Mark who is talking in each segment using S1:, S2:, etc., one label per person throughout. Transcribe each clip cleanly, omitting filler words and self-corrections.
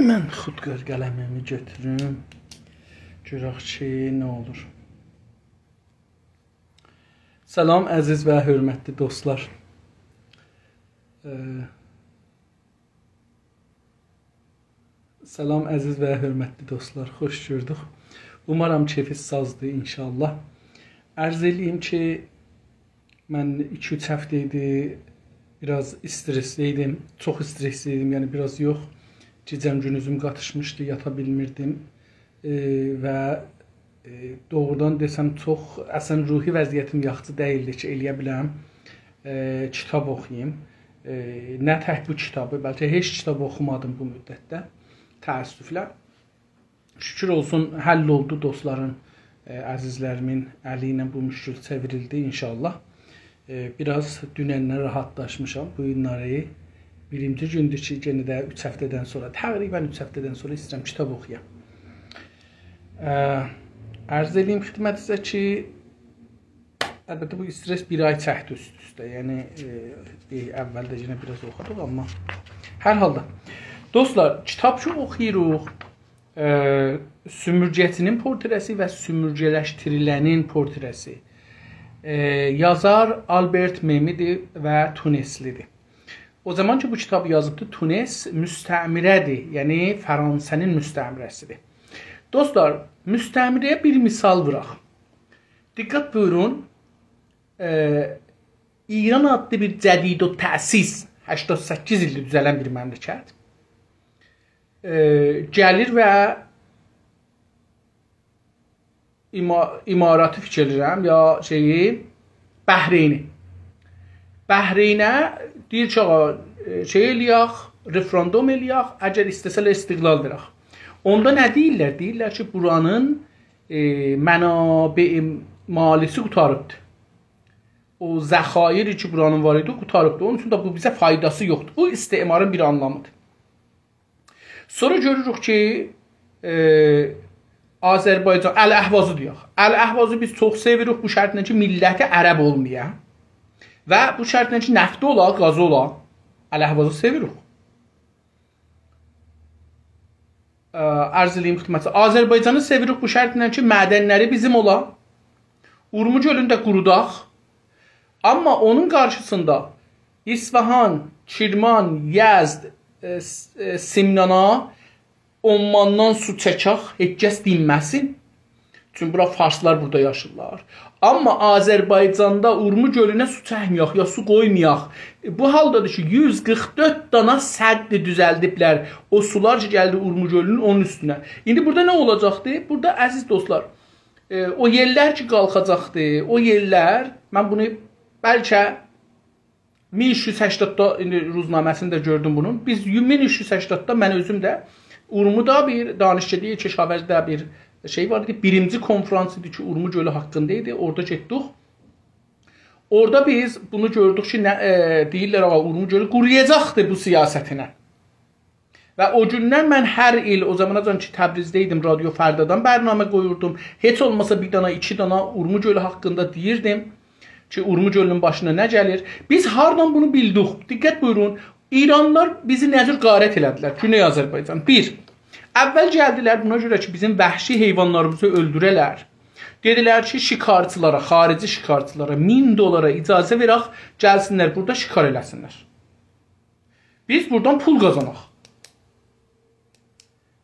S1: Mən xudqar qələmimi götürüm. Görək ki, nə olur. Salam əziz və hörmətli dostlar. Salam əziz və hörmətli dostlar. Xoş gördük. Umarım keyfiniz sazdır inşallah. Ərz eləyim ki, mən 2-3 həftə idi biraz stressliydim. Çox stressliydim, yəni biraz yox. Gecəm gündüzüm qatışmışdı, yata bilmirdim. Və doğrudan desəm çox, əslən ruhi vəziyyətim yaxşı deyildi ki, eləyə biləm. Kitab oxuyayım. Nə tək bu kitabı, bəlkə heç kitab oxumadım bu müddətdə. Təəssüflə. Şükür olsun, həll oldu dostların, əzizlərimin əli ilə bu müşkül çevrildi inşallah. Biraz dünəndən rahatlaşmışam. Bu günləri birinci gündür ki, yenə də 3 həftədən sonra, təqribən 3 həftədən sonra istəyirəm kitab oxuyam. Ərz edeyim xidmətinizə ki, əlbəttə bu stres bir ay çəkdi üst-üstə. Yəni, əvvəldə yenə biraz oxuduq, amma hər halda. Dostlar, kitab ki oxuyuruq, sümürgəcinin portresi və sümürgələşdirilənin portresi. Yazar Albert Memmidir və Tuneslidir. O zaman ki bu kitabı yazıbdır, Tunes müstəmirədir, yəni Fransənin müstəmirəsidir. Dostlar, müstəmirəyə bir misal vuraq. Diqqət buyurun, İran adlı bir cədid o təsis, 88 ildir düzələn bir məmləkət, gəlir və imaratı fikirləyirəm, ya Bəhreyni. Bəhreynə deyir ki, eləyək, referendum eləyək, əgər istəsələr istiqlal verək. Onda nə deyirlər? Deyirlər ki, buranın mənabə malisi qutarıbdır. O zəxairi ki, buranın var idi, qutarıbdır. Onun üçün də bu bizə faydası yoxdur. Bu istemarın bir anlamıdır. Sonra görürük ki, Azərbaycan, Əl-Əhvazı deyək. Əl-Əhvazı biz çox sevirik bu şərtlə ki, milləti ərəb olmaya. Və bu şərtlə ki, nəfti ola, qazı ola, Əl-Əhvazı sevirik. Ərz eləyim xidməti. Azərbaycanı sevirik bu şərtlə ki, mədənləri bizim ola, Urmu gölündə qurudaq. Amma onun qarşısında İsfahan, Kirman, Yəzd, Simnana, Ommandan su çəkək, heç kəs dinməsin. Çünki bura farslar burada yaşırlar. Amma Azərbaycanda Urmu gölünə su çəkməyək, ya su qoymayaq. Bu haldadır ki, 144 dana səddi düzəldiblər. O sular ki, gəldi Urmu gölünün onun üstünə. İndi burada nə olacaqdır? Burada əziz dostlar, o yerlər ki, qalxacaqdır. O yerlər, mən bunu bəlkə 1380-da, indi ruznaməsində gördüm bunun. Biz 1380-da mən özüm də Urmuda bir danışçıda, Keşavəzdə bir şey var idi. Birinci konferans idi ki, Urmu gölü haqqında idi. Orada getdik. Orada biz bunu gördük ki, deyirlər, Urmu gölü quruyacaqdır bu siyasətinə. Və o gündən mən hər il, o zamanacan ki, Təbrizdə idim, Radio Fərdadan bərnamə qoyurdum. Heç olmasa bir dana, 2 dana Urmu gölü haqqında deyirdim ki, Urmu gölünün başına nə gəlir. Biz hardan bunu bildik? Diqqət buyurun. İranlılar bizi nəzir qarət elədilər. Güney Azərbaycan. 1. Əvvəl gəldilər buna görə ki, bizim vəhşi heyvanlarımızı öldürələr. Dedilər ki, şikarçılara, xarici şikarçılara $1000 icazə verək, gəlsinlər burada şikar eləsinlər. Biz buradan pul qazanaq.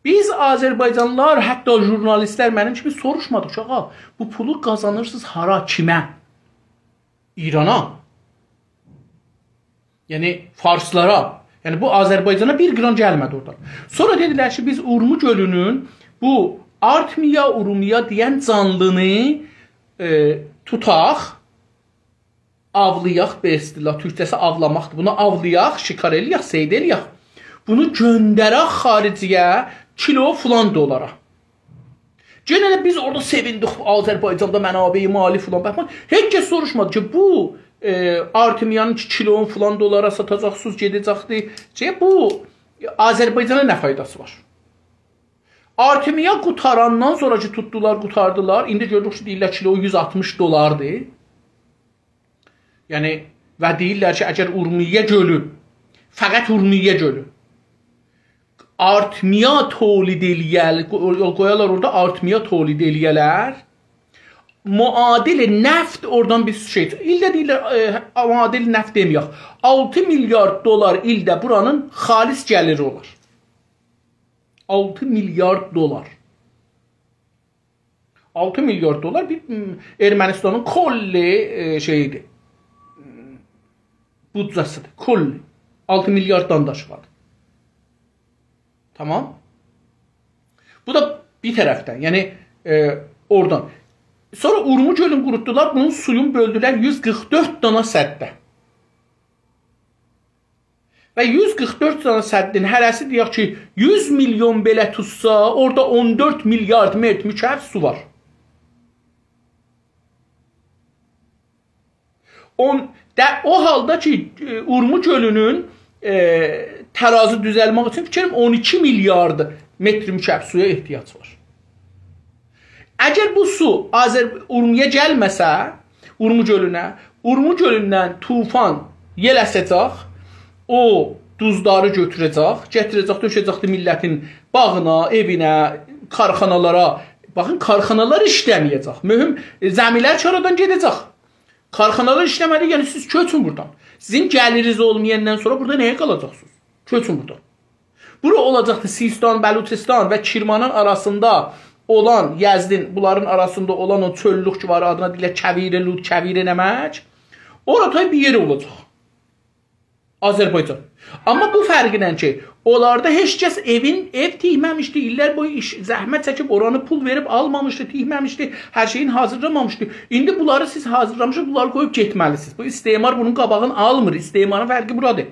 S1: Biz Azərbaycanlılar, hətta jurnalistlər mənim kimi soruşmadıq. Ağa, bu pulu qazanırsınız hara, kimə? İrana. Yəni, farslara. Yəni, bu Azərbaycana bir qram gəlmədi oradan. Sonra dedilər ki, biz Urmu gölünün bu Artmiya, Urmiya deyən canlını tutaq, avlayaq, bəstilə, türkçəsi avlamaqdır. Bunu avlayaq, şikar eləyək, seyd eləyək. Bunu göndərək xariciyə kilo filan dolara. Genələ biz orada sevindik, Azərbaycanda mənabə mali filan. Heç kəs soruşmadı ki, bu Artemiyanın 2 kilon filan dolara satacaqsınız, gedəcəkdir. Bu Azərbaycana nə faydası var? Artemiya qutarandan sonra ki, tutdular, qutardılar. İndi gördük ki, deyirlər kilo $160. Yəni, və deyirlər ki, əgər Urmiyə gölü, fəqət Urmiyə gölü artmaya tolid eləyər, qoyarlar orada artmaya tolid eləyərlər. Muadil neft oradan bir şey. İldə deyirlər, muadil neft deməyək. 6 milyard dolar ildə buranın xalis gəliri olar. 6 milyard dolar. 6 milyard dolar bir Ermənistanın kolli şeyidir. Budcasıdır. Kolli. 6 milyarddan da aşağıdır. Tamam. Bu da bir tərəfdən. Yəni oradan. Sonra Urmu gölünü qurutdular. Bunun suyunu böldülər 144 dana səddə. Və 144 dana səddin hərəsi deyək ki 100 milyon belə tutsa, orada 14 milyard metr mükəv su var. O halda ki Urmu gölünün tərazı düzəlmək üçün fikrim 12 milyard metr mükəv suya ehtiyac var. Əgər bu su Urmuya gəlməsə, Urmu gölünə, Urmu gölündən tufan yel əsəcək, o duzları götürəcək, gətirəcək, döşəcəkdir millətin bağına, evinə, karxanalara. Baxın, karxanalar işləməyəcək. Mühüm, zəmilər çaradan gedəcək. Karxanalar işləməli, yəni siz köçün buradan. Sizin gəliriniz olmayandan sonra burada nəyə qalacaqsınız? Köçün buradan. Bura olacaqdır Sistan, Bəluçistan və Kirmanın arasında olan, Yəzdin, bunların arasında olan o çöllük ki var, adına deyilər Kəvirə, Lut, Kəvirə nəmək. Orada bir yeri olacaq. Azərbaycan. Amma bu fərqlə ki, onlarda heç kəs ev tihməmişdi, illər boyu zəhmət çəkib oranı pul verib almamışdı, tihməmişdi, hər şeyin hazırlamamışdı. İndi bunları siz hazırlamışsınız, bunları qoyub getməlisiniz. Bu istemar bunun qabağını almır, istemarın fərqi buradır.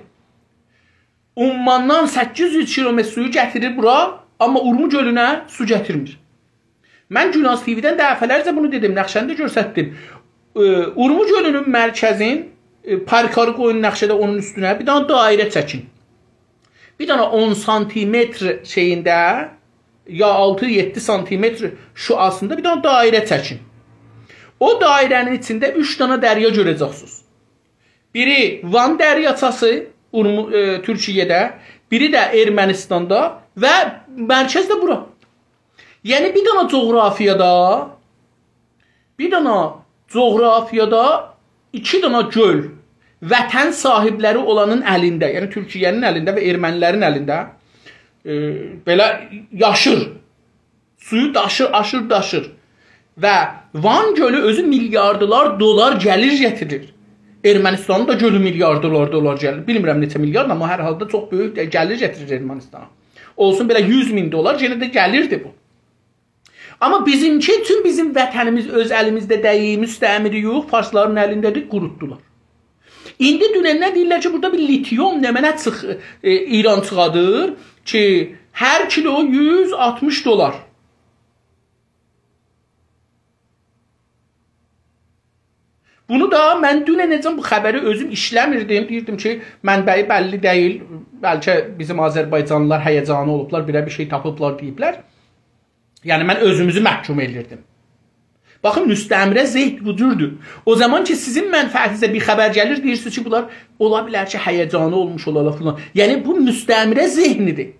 S1: Ummandan 800 kilometr suyu gətirir bura, amma Urmu gölünə su gətirmir. Mən Günaz TV-dən dəfələrcə bunu dedim, nəqşəndə göstərdim. Urmu gölünün mərkəzin parkarı qoyun nəqşədə onun üstünə bir dana dairə çəkin. Bir dana 10 santimetr şeyində ya 6-7 santimetr şuasında bir dana dairə çəkin. O dairənin içində 3 dana dərya görəcəksiniz. Biri Van dəryası Türkiyədə, biri də Ermənistanda və mərkəz də bura. Yəni bir dana coğrafiyada 2 dana göl vətən sahibləri olanın əlində, yəni Türkiyənin əlində və ermənilərin əlində belə yaşır. Suyu daşır. Və Van gölü özü milyardılar dolar gəlir gətirir. Ermənistanın da gölü milyardılar dolar gəlir. Bilmirəm neçə milyard, amma hər halda çox böyük gəlir gətirir Ermənistana. Olsun belə 100 min dolar yenə də gəlirdi bu. Amma bizimki üçün bizim vətənimiz öz əlimizdə deyil, müstəmiri yox, farsların əlindədir, qurutdular. İndi dünən nə deyirlər ki, burada bir litium nəmənə İran çıxadır ki, hər kilo 160 dolar. Bunu da mən dünən necəm bu xəbəri özüm işləmirdim, deyirdim ki, mənbəyi bəlli deyil, bəlkə bizim Azərbaycanlılar həyəcanı olublar, birə bir şey tapıblar deyiblər. Yəni mən özümüzü məhkum edirdim. Baxın, müstəmirə zehd bucurdur. O zaman ki, sizin mənfəətinizə bir xəbər gəlir, deyirsiniz ki, bunlar ola bilər ki, həyəcanı olmuş olarlar falan. Yəni bu müstəmirə zehnidir.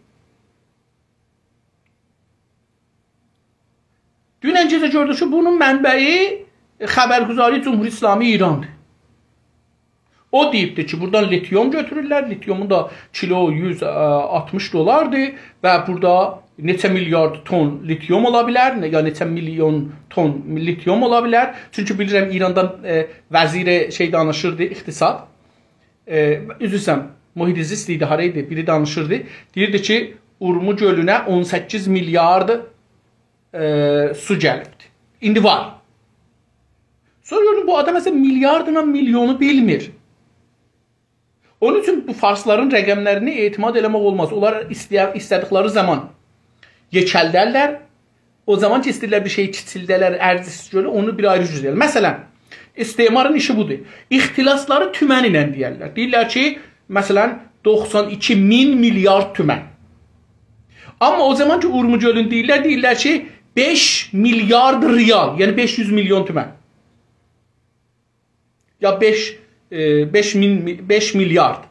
S1: Dünən gecə gördük ki, bunun mənbəyi Xəbərguzari Cumhur İslami İrandır. O deyibdir ki, buradan litium götürürlər. Litiumun da kilo 160 dolardır və burada neçə milyard ton litium ola bilər, ya neçə milyon ton litium ola bilər. Çünki bilirəm İrandan vəziri şey danışırdı, iqtisad. Üzrsən, Muhidizist idi, haraydı, biri danışırdı. Deyirdi ki, Urmu gölünə 18 milyard su gəlibdir. İndi var. Sonra gördüm, bu adam məsələn milyardla milyonu bilmir. Onun üçün bu farsların rəqəmlərini etimad eləmək olmaz. Onlar istədikləri zaman yekəldərlər. O zaman ki, istəyirlər bir şey kiçildələr, ərzisiz gölü, onu bir ayrı cüzdəyirlər. Məsələn, istemarın işi budur. İxtilasları tümən ilə deyərlər. Deyirlər ki, məsələn, 92 min milyard tümən. Amma o zaman ki, Urmu gölün deyirlər ki, 5 milyard riyal, yəni 500 milyon tümən. Ya 5 milyard.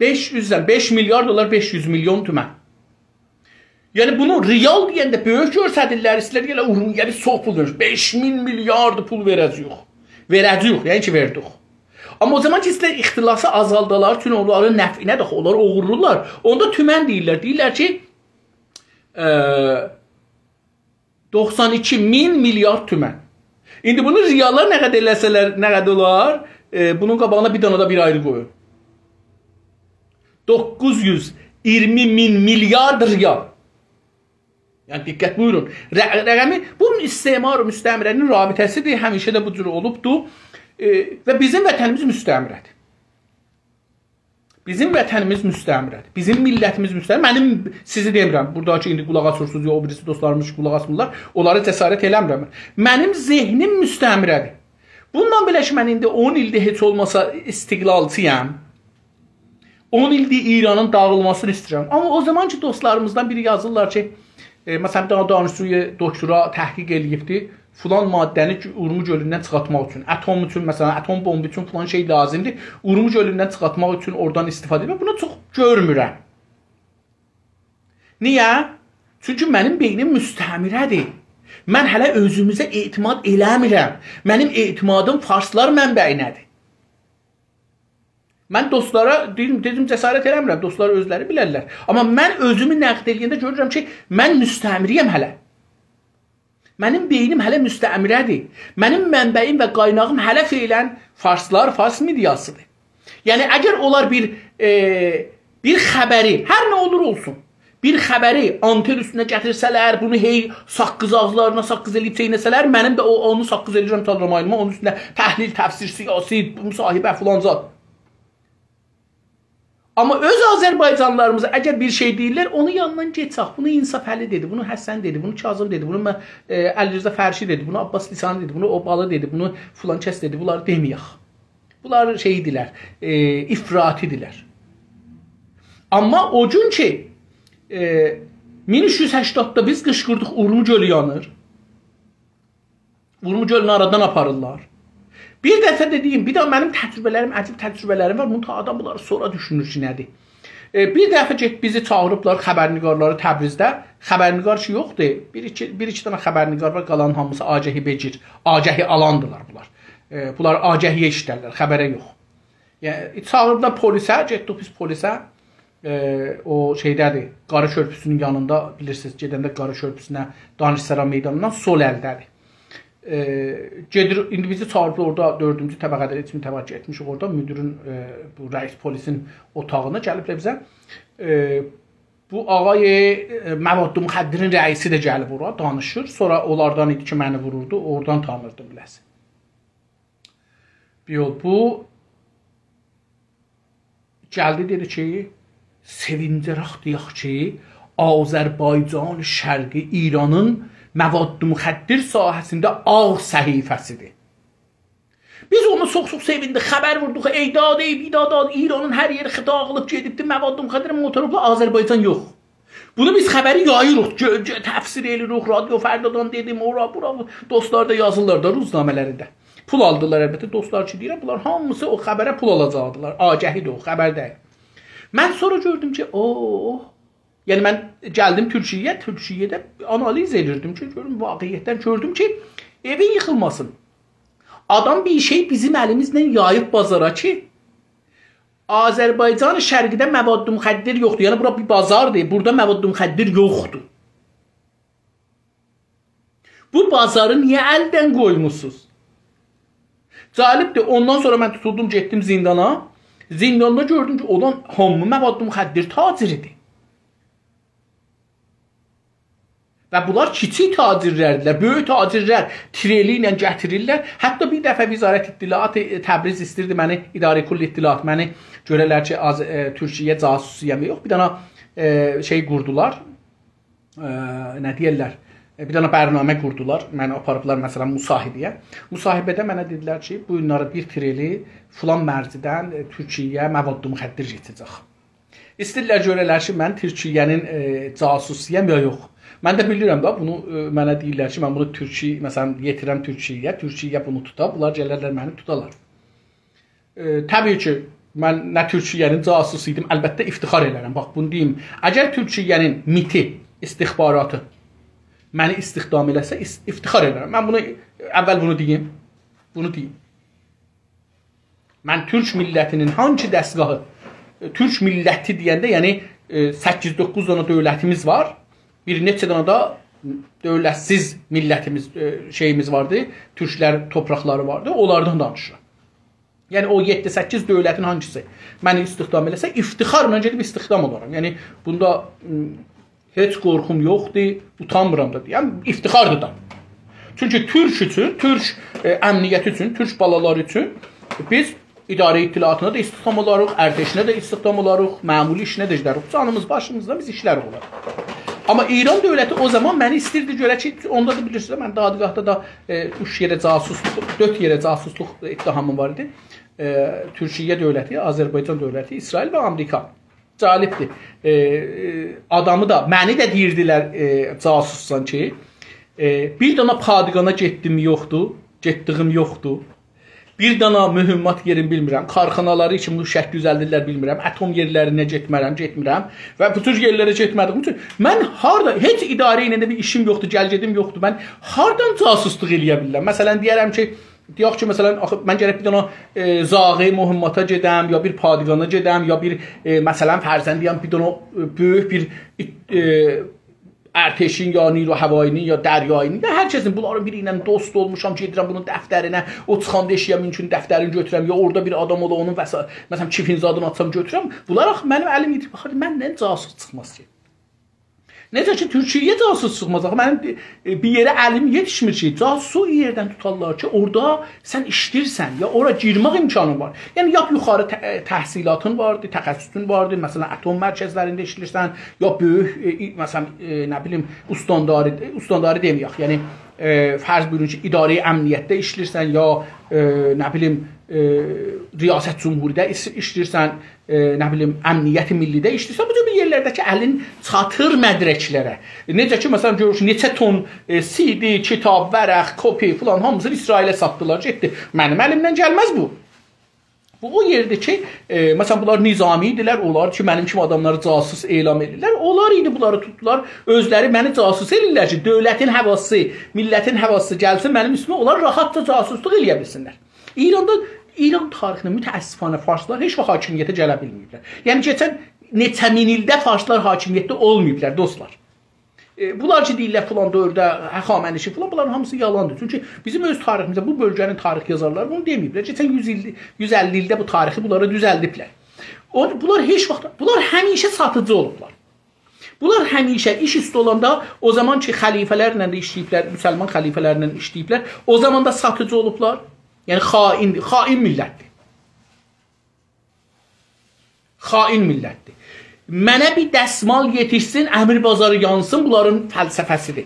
S1: 5 milyar dolar 500 milyon tümən. Yəni bunu real deyəndə böyük görsədirlər, istəyirlər gələ Urmiyə biz çox pul verir. 5000 milyard pul verəcəyik. Verəcəyik, yəni ki verdik. Amma o zaman ki istəyirlər ixtilası azaldalar, çünki onların nəfinə də onlar oğururlar. Onda tümən deyirlər. Deyirlər ki 92 min milyard tümən. İndi bunu reallar nə qədər eləsələr, nə qədər olar? Bunun qabağına bir dana da bir ayrı qoyun. 920 min milyard real. Yəni diqqət buyurun. Rəqəmi bu istismar müstəmirənin rabitəsidir. Həmişə də bu cür olubdu. Və bizim vətənimiz müstəmirədir. Bizim vətənimiz müstəmirədir. Bizim millətimiz müstəmirədir. Mənim sizi demirəm. Buradakı indi qulaq asırsınız, o birisi dostlarımız qulaq asmırlar. Onlara cəsarət eləmirəm. Mənim zehnim müstəmirədir. Bundan belə ki, mən indi 10 ildir heç olmasa istiqlalçıyam. 10 ildir İranın dağılmasını istəyirəm. Amma o zaman ki, dostlarımızdan biri yazırlar ki, məsələn, bir danışçıya doktora təhqiq eləyibdi. Filan maddəni Urmuc gölündən çıxartmaq üçün, atom üçün, məsələn, atom bombu üçün filan şey lazımdır. Urmuc gölündən çıxartmaq üçün oradan istifadə edir. Bunu çox görmürəm. Niyə? Çünki mənim beynim müstəmirədir. Mən hələ özümüzə etimad eləmirəm. Mənim etimadım farslar mənbəyinədir. Mən dostlara dedim cəsarət eləmirəm. Dostlar özləri bilərlər. Amma mən özümü nəqd edəndə görürəm ki, mən müstəmiriyəm hələ. Mənim beynim hələ müstəmirədir. Mənim mənbəyim və qaynağım hələ feylən farslar, fars mediasıdır. Yəni əgər onlar bir xəbəri, hər nə olur olsun, bir xəbəri anten üstünə gətirsələr, bunu hey saqqız ağızlarına saqqız eləyib çeynəsələr, mənim də onu saqqız eləyirəm tanımayıma, onun üstünə təhlil, təfsir, siyasi, müsahibə filan zat. Amma öz Azərbaycanlılarımıza əgər bir şey deyirlər, onu yanından geçək. Bunu İnsaf Əli dedi, bunu Həsən dedi, bunu Kazım dedi, bunu Əli Rıza Fərşi dedi, bunu Abbas Lisani dedi, bunu Obalı dedi, bunu filan kəs dedi. Bunları deməyək. Bunlar şeydirlər, ifratidirlər. Amma o gün ki 1380-da biz qışqırdıq, Urmuc gölü yanır. Urmuc gölünü aradan aparırlar. Bir dəfə dediyim, bir də mənim təcrübələrim, əcib təcrübələrim var. Bunu adam bunları sonra düşünür ki, nədir? Bir dəfə bizi çağırıblar xəbərniqarları Təbrizdə. Xəbərniqar ki, yoxdur. Bir iki dənə xəbərniqar var, qalan hamısı Agəhi Becir. Agəhi alandılar bunlar. Bunlar Agəhiyə işlərlər, xəbərə yox. Yəni, çağırdılar polisə, getdik biz polisə. O şeydədir, Qarı Körpüsünün yanında, bilirsiniz, gedəndə Qarı Körpüsünə Danışsara meydanından sol əldədir. Gedir, indi bizi çağırıblar orada 4-cü təbəqədə iletişim təvəccüh etmişik orada müdürün, bu rəis polisin otağına gəliblər bizə. Bu ağay Məvadlı Müxəddirin rəisi də gəlib oraya danışır. Sonra onlardan idi ki məni vururdu, oradan tanırdım biləsi. Bir yol bu gəldi dedi ki, sevincəraq deyək ki, Azərbaycan şərqi İranın Məvadlı Müxəddir sahəsində ağ səhifəsidir. Biz onu çox-çox sevindik, xəbər vurduq, eydad, bidad, İranın hər yeri dağılıb gedibdi, Məvadlı Müxəddir motorubla Azərbaycan yox. Bunu biz xəbəri yayırıq, təfsir edirik, radio Fərdadan dedim, ora, bura, dostlar da yazırlar da ruznamələrində. Pul aldılar əlbəttə, dostlar ki deyirəm, bunlar hamısı o xəbərə pul alacaqdılar, agəhidir o, xəbər deyil. Mən sonra gördüm ki, yəni mən gəldim Türkiyədə analiz edirdim ki, vaqiyyətdən gördüm ki, evin yıxılmasın. Adam bir şey bizim əlimizlə yayıb bazara ki, Azərbaycan şərqidə Məvadlı Müxəddir yoxdur. Yəni bura bir bazardır, burada Məvadlı Müxəddir yoxdur. Bu bazarı niyə əldən qoymusunuz? Cəlibdir, ondan sonra mən tutuldum, getdim zindana. Zindanda gördüm ki, olan hamı Məvadlı Müxəddir taciridir. Və bunlar kiçik tacirlərdirlər, böyük tacirlər treli ilə gətirirlər. Hətta bir dəfə Vizarət İttilaat Təbriz istirdi məni, İdarə Kull İttilaat məni görərlər ki, Türkiyə casusiyəm yox. Bir dənə şey qurdular, nə deyirlər, bir dənə bərnamə qurdular. Məni aparıblar məsələn müsahibəyə. Müsahibədə mənə dedilər ki, bu günləri bir treli filan mərcidən Türkiyəyə Məvadlı Müxəddir getəcək. İstirlər görərlər ki, mən Türkiyənin casusiyəm ya yox. Mən də bilirəm da, bunu mənə deyirlər ki, mən bunu məsələn, yetirəm Türkiyəyə bunu tutar, bunlar gələrlər məni tutarlar. Təbii ki, mən nə Türkiyənin casusu idim, əlbəttə iftixar edirəm. Bax bunu deyim. Əgər Türkiyənin MİT-i, istixbaratı məni istihdam eləsə iftixar edirəm. Mən bunu əvvəl bunu deyim. Bunu deyim. Mən Türk millətinin hangi dəstgahı, Türk milləti deyəndə, yəni 8-9 dana dövlətimiz var. Bir neçə dana da dövlətsiz millətimiz, şeyimiz vardı. Türklər torpaqları vardı. Onlardan danışıram. Yəni o 7-8 dövlətin hangisi məni istihdam eləsə iftixarla gedib istihdam olaram. Yəni bunda heç qorxum yoxdur, utanmıram da deyəm, iftixardır da. Çünki Türk üçün, Türk əmniyyəti üçün, Türk balaları üçün biz idarə ittilatına da istihdam olarıq, ərtəşinə də istihdam olarıq, məmuli işinə də gedərik. Canımız başımızda biz işlərik olarıq. Amma İran dövləti o zaman məni istirdi görə ki, onda da bilirsiniz, mən dadgahda da 3 yerə casusluq, 4 yerə casusluq ittihamım var idi. Türkiyə dövləti, Azərbaycan dövləti, İsrail və Amerika. Cəlibdir. Adamı da, məni də deyirdilər casussan ki, bir dana padigana getdim yoxdur, getdiyim yoxdur. Bir dana mühimmat yerim bilmirəm, karxanaları için bu şək düzəldirlər bilmirəm, atom yerlərinə getmirəm və bu tür yerlərə getmədiyim üçün mən harda, heç idarə ilə də bir işim yoxdur, gəlgedim yoxdur, mən hardan casusluq eləyə bilirəm? Məsələn, deyərəm ki, deyək ki, məsələn, mən gərək bir dana zağı mühimmata gedəm, ya bir padigana gedəm, ya bir, məsələn, fərzəndiyəm, bir dana böyük bir ərtəşin, ya Nilo Havayinin, ya Dəryayının, ya hər kəsin bunların biri ilə dost olmuşam, gedirəm bunun dəftərinə, o çıxanda eşiyəm üçün dəftərini götürəm, ya orada bir adam ola onun məsələn çipin zadını atsam götürəm. Bunlar mənim əlim yetib, baxır, məndən casus çıxmaz ki. Necə ki, Türkiyəyə casus çıxmaz. Mənim bir yerə əlim yetişmir ki, casusu yerdən tutarlar ki, orada sən işləyirsən, ya ora girmək imkanın var. Yəni, ya yuxarı təhsilatın vardır, təxəssüsün vardır, məsələn, atom mərkəzlərində işləyirsən, ya böyük, məsələn, nə bilim, ustandarı deməyək, yəni, fərz buyurun ki, idarə əmniyyətdə işləyirsən, ya, nə bilim, riyasət cumhuridə işləyirsən, nə bilim, əmniyyəti millidə işləyirsən, bu cür bir yerlərdəki əlin çatır mədrəklərə. Necə ki, məsələn, görürsün, neçə ton CD, kitab, vərəq, kopi filan hamısını İsrailə satdılar, getdi. Mənim əlimdən gəlməz bu. Bu o yerdə ki, məsələn, bunlar nizami idilər, onlar ki, mənim kimi adamları casus elam edirlər. Onlar idi, bunları tutdular, özləri məni casus edirlər ki, dövlətin həvası, millətin həvası gəlsin mənim üstümə, onlar rahatca casusluq eləyə bilsinlər. İran tarixində mütəəssifanə farslar heç vaxt hakimiyyətə gələ bilməyiblər. Yəni, keçən neçə min ildə farslar hakimiyyətdə olmayıblər, dostlar. Bunlar ki, deyirlər filan dövrdə, Xamənişi filan, bunların hamısı yalandır. Çünki bizim öz tariximizdə, bu bölgənin tarix yazarları bunu deməyiblər. Keçən 150 ildə bu tarixi bunlara düzəldiblər. Bunlar heç vaxt, bunlar həmişə satıcı olublar. Bunlar həmişə iş üstü olanda, o zaman ki, xəlifələrlə də işləyiblər, müsəlman xəlifələrlə işləyiblər, o zaman da satıcı olublar. Yəni, xaindir, xain millətdir. Xain millətdir. Mənə bir dəsmal yetişsin, əmir bazarı yansın, bunların fəlsəfəsidir.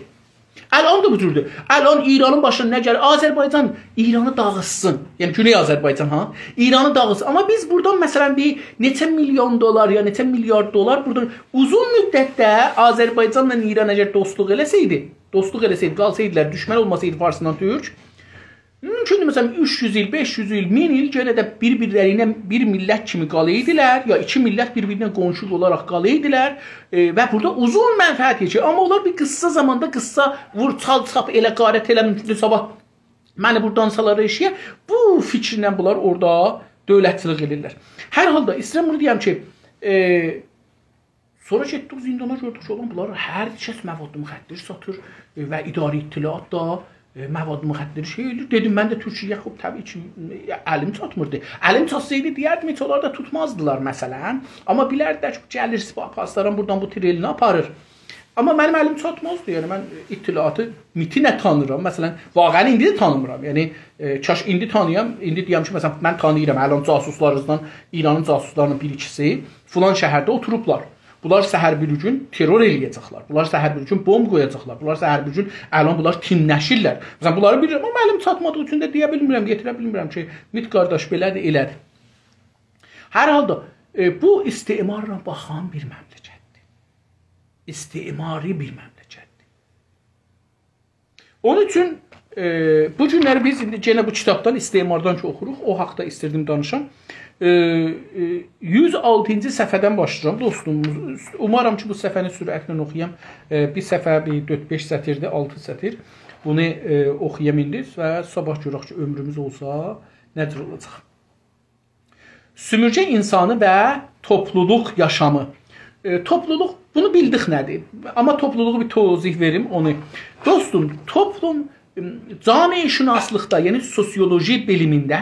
S1: Ələn də bu cürdür. Ələn İranın başına nə gəlir? Azərbaycan İranı dağıtsın. Yəni, Güney Azərbaycan, ha? İranı dağıtsın. Amma biz buradan, məsələn, bir neçə milyon dolar, ya neçə milyard dolar buradan uzun müddətdə Azərbaycanla İran əgər dostluq eləsəydi, qalsaydılar, düşmən olmasaydı Farsından Türk, mümkündür, məsələn, 300 il, 500 il, 1000 il gənə də bir-birləri ilə bir millət kimi qalıydilər, ya iki millət bir-birinə qonşu olaraq qalıydilər və burada uzun mənfəət keçir. Amma onlar bir qısa zamanda vur, çal, çap, elə qarət elə mümkündür, sabah məni buradan saları eşiyə, bu fikirlə bunlar orada dövlətçilik edirlər. Hər halda, istəyirəm bunu deyəm ki, sonra getdik zindana gördük ki, bunlar hər kəs məvadlı müxəddir satır və idarə ittilat da məvad müxəddir şey edir. Dedim, mən də Türkiyə, xub, təbii ki, əlim çatmırdı. Əlim çatsaydı, deyərdim, heç onlar da tutmazdılar, məsələn. Amma bilərdilər ki, gəlir, pastaran buradan bu trelini aparır. Amma mənim əlim çatmazdı. Yəni, mən ittilatı, MİT-i nə tanıram? Məsələn, vaqəni indi də tanımıram. Yəni, kaş indi tanıyam, indi deyəm ki, məsələn, mən tanıyıram, ələn casuslarınızdan, İranın casuslarının bir-ikisi filan şəhərdə oturublar. Bunlar səhər bir gün terror eləyəcəklər. Bunlar səhər bir gün bomb qoyacaqlar. Bunlar səhər bir gün ələn bunlar tinləşirlər. Məsələn, bunları bilirəm, amma əlim çatmadığı üçün də deyə bilmirəm, yetirə bilmirəm ki, MİT qardaş belədir, elədir. Hər halda bu istimarla baxan bir məmləkətdir. İstimari bir məmləkətdir. Onun üçün bu günləri biz indi yenə bu kitabdan, istimardan ki oxuruq, o haqda istirdim danışam. 106-cı səhifədən başlayıram dostum. Umarım ki bu səhifəni sürətlə oxuyam. Bir səhifə 4-5 sətirdir, 6 sətir. Bunu oxuyam indi və sabah görək ki ömrümüz olsa necə olacaq. Sümürcə insanı və topluluq yaşamı. Topluluq, bunu bildik nədir? Amma topluluğu bir tozih verim onu. Dostum, toplum camiyyətşünaslıqda, yəni sosioloji bilimində,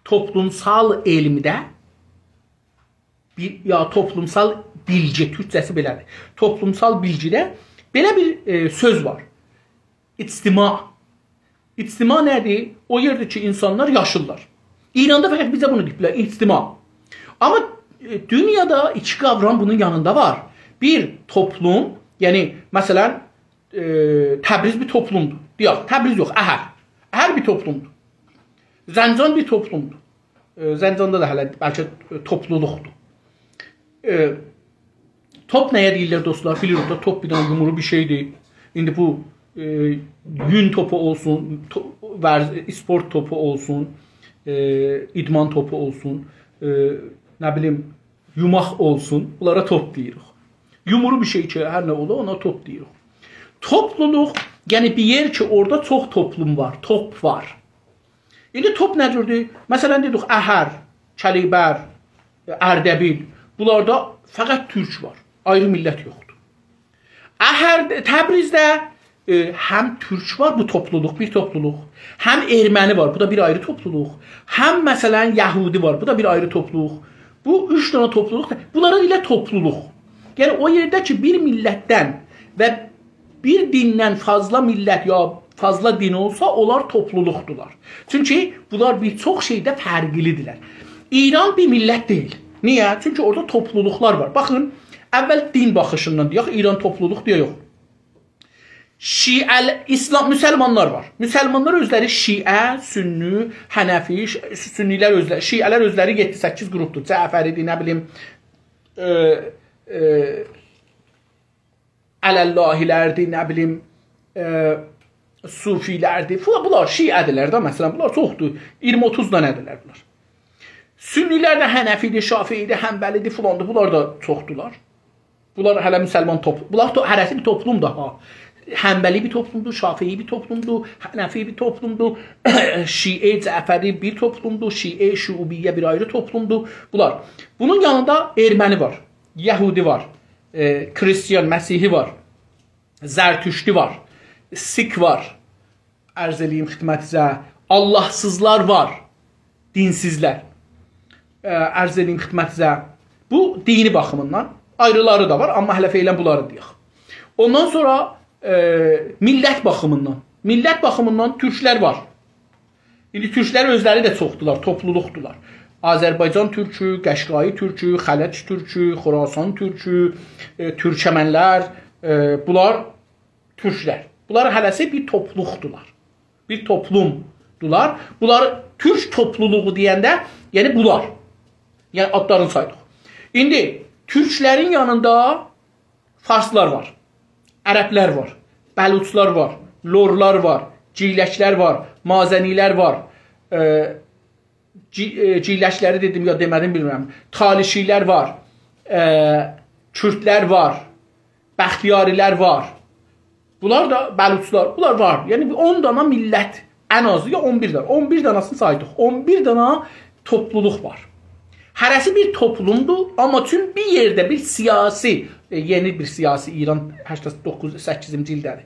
S1: toplumsal elmdə, ya toplumsal bilgi, türkçəsi belədir. Toplumsal bilgidə belə bir söz var. İctima. İctima nədir? O yerdir ki, insanlar yaşırlar. İranda fəqət bizə bunu deyiblər, ictima. Amma dünyada iki qavram bunun yanında var. Bir toplum, yəni məsələn Təbriz bir toplumdur. Deyək, Təbriz yox, Əhər. Əhər bir toplumdur. Zəncan bir toplumdur. Zəncanda da hələ bəlkə topluluqdur. Top nəyə deyirlər dostlar? Bilirik da top bir dənə yumru bir şeydir. İndi bu yün topu olsun, sport topu olsun, idman topu olsun, nə bilim yumaq olsun. Bunlara top deyirik. Yumru bir şey ki, hər nə ola ona top deyirik. Topluluq, yəni bir yer ki, orada çox toplum var, top var. İndi top nədirdir? Məsələn dedik, Əhər, Kəlibər, Ərdəbil. Bunlarda fəqət türk var, ayrı millət yoxdur. Təbrizdə həm türk var, bu topluluq, bir topluluq. Həm erməni var, bu da bir ayrı topluluq. Həm məsələn yəhudi var, bu da bir ayrı topluluq. Bu üç dənə topluluq, bunlara deyilə topluluq. Yəni o yerdə ki, bir millətdən və bir dindən fazla millət ya fazla din olsa, onlar topluluqdular. Çünki bunlar bir çox şeydə fərqlidirlər. İran bir millət deyil. Niyə? Çünki orada topluluqlar var. Baxın, əvvəl din baxışından deyək, İran topluluq deyə yox. İslam, müsəlmanlar var. Müsəlmanlar özləri Şiə, Sünni, Hənəfi, Sünnilər özləri, Şiələr özləri 7-8 qrupdur. Cəfəridir, nə bilim, Ələllahilərdir, nə bilim, Sufilərdir. Bunlar Şiədirlər də, məsələn, bunlar çoxdur. 20-30 dənədirlər bunlar. Sünnilər də Hənəfidir, Şafiidir, Həmbəlidir, filandır. Bunlar da çoxdular. Bunlar hələ müsəlman toplum. Bunlar hərəsi bir toplumdur ha. Həmbəli bir toplumdur, Şafii bir toplumdur, Hənəfi bir toplumdur, Şiə, Cəfəri bir toplumdur, Şiə, Şubiyyə bir ayrı toplumdur. Bunlar. Bunun yanında erməni var, Yəhudi var, Kristiyan, Məsihi var, Zərtüşti var, Sik var, ərz eləyim xidmətinizə, Allahsızlar var, dinsizlər, ərz eləyim xidmətinizə. Bu dini baxımından ayrıları da var, amma hələ feylən bunları deyək. Ondan sonra millət baxımından türklər var. İndi türklər özləri də çoxdular, topluluqdular. Azərbaycan türkü, Qəşqai türkü, Xələt türkü, Xorasan türkü, Türkəmənlər, bunlar türklər. Bunlar hələsi bir topluluqdular. Bir toplumdular. Bunlar türk topluluğu deyəndə, yəni bunlar. Yəni adlarını saydıq. İndi türklərin yanında farslar var, ərəblər var, bəluçlar var, lorlar var, ciyləşlər var, mazənilər var, ciyləşləri dedim ya demədim bilmirəm, talişilər var, kürdlər var, bəxtiyarilər var, bunlar da bəluçlar, bunlar var. Yəni 10 dana millət, ən azı ya 11 dana, 11 danasını saydıq, 11 dana topluluq var. Hərəsi bir toplumdur, amma tüm bir yerdə bir siyasi, yeni bir siyasi, İran 89-8-ci ildədir.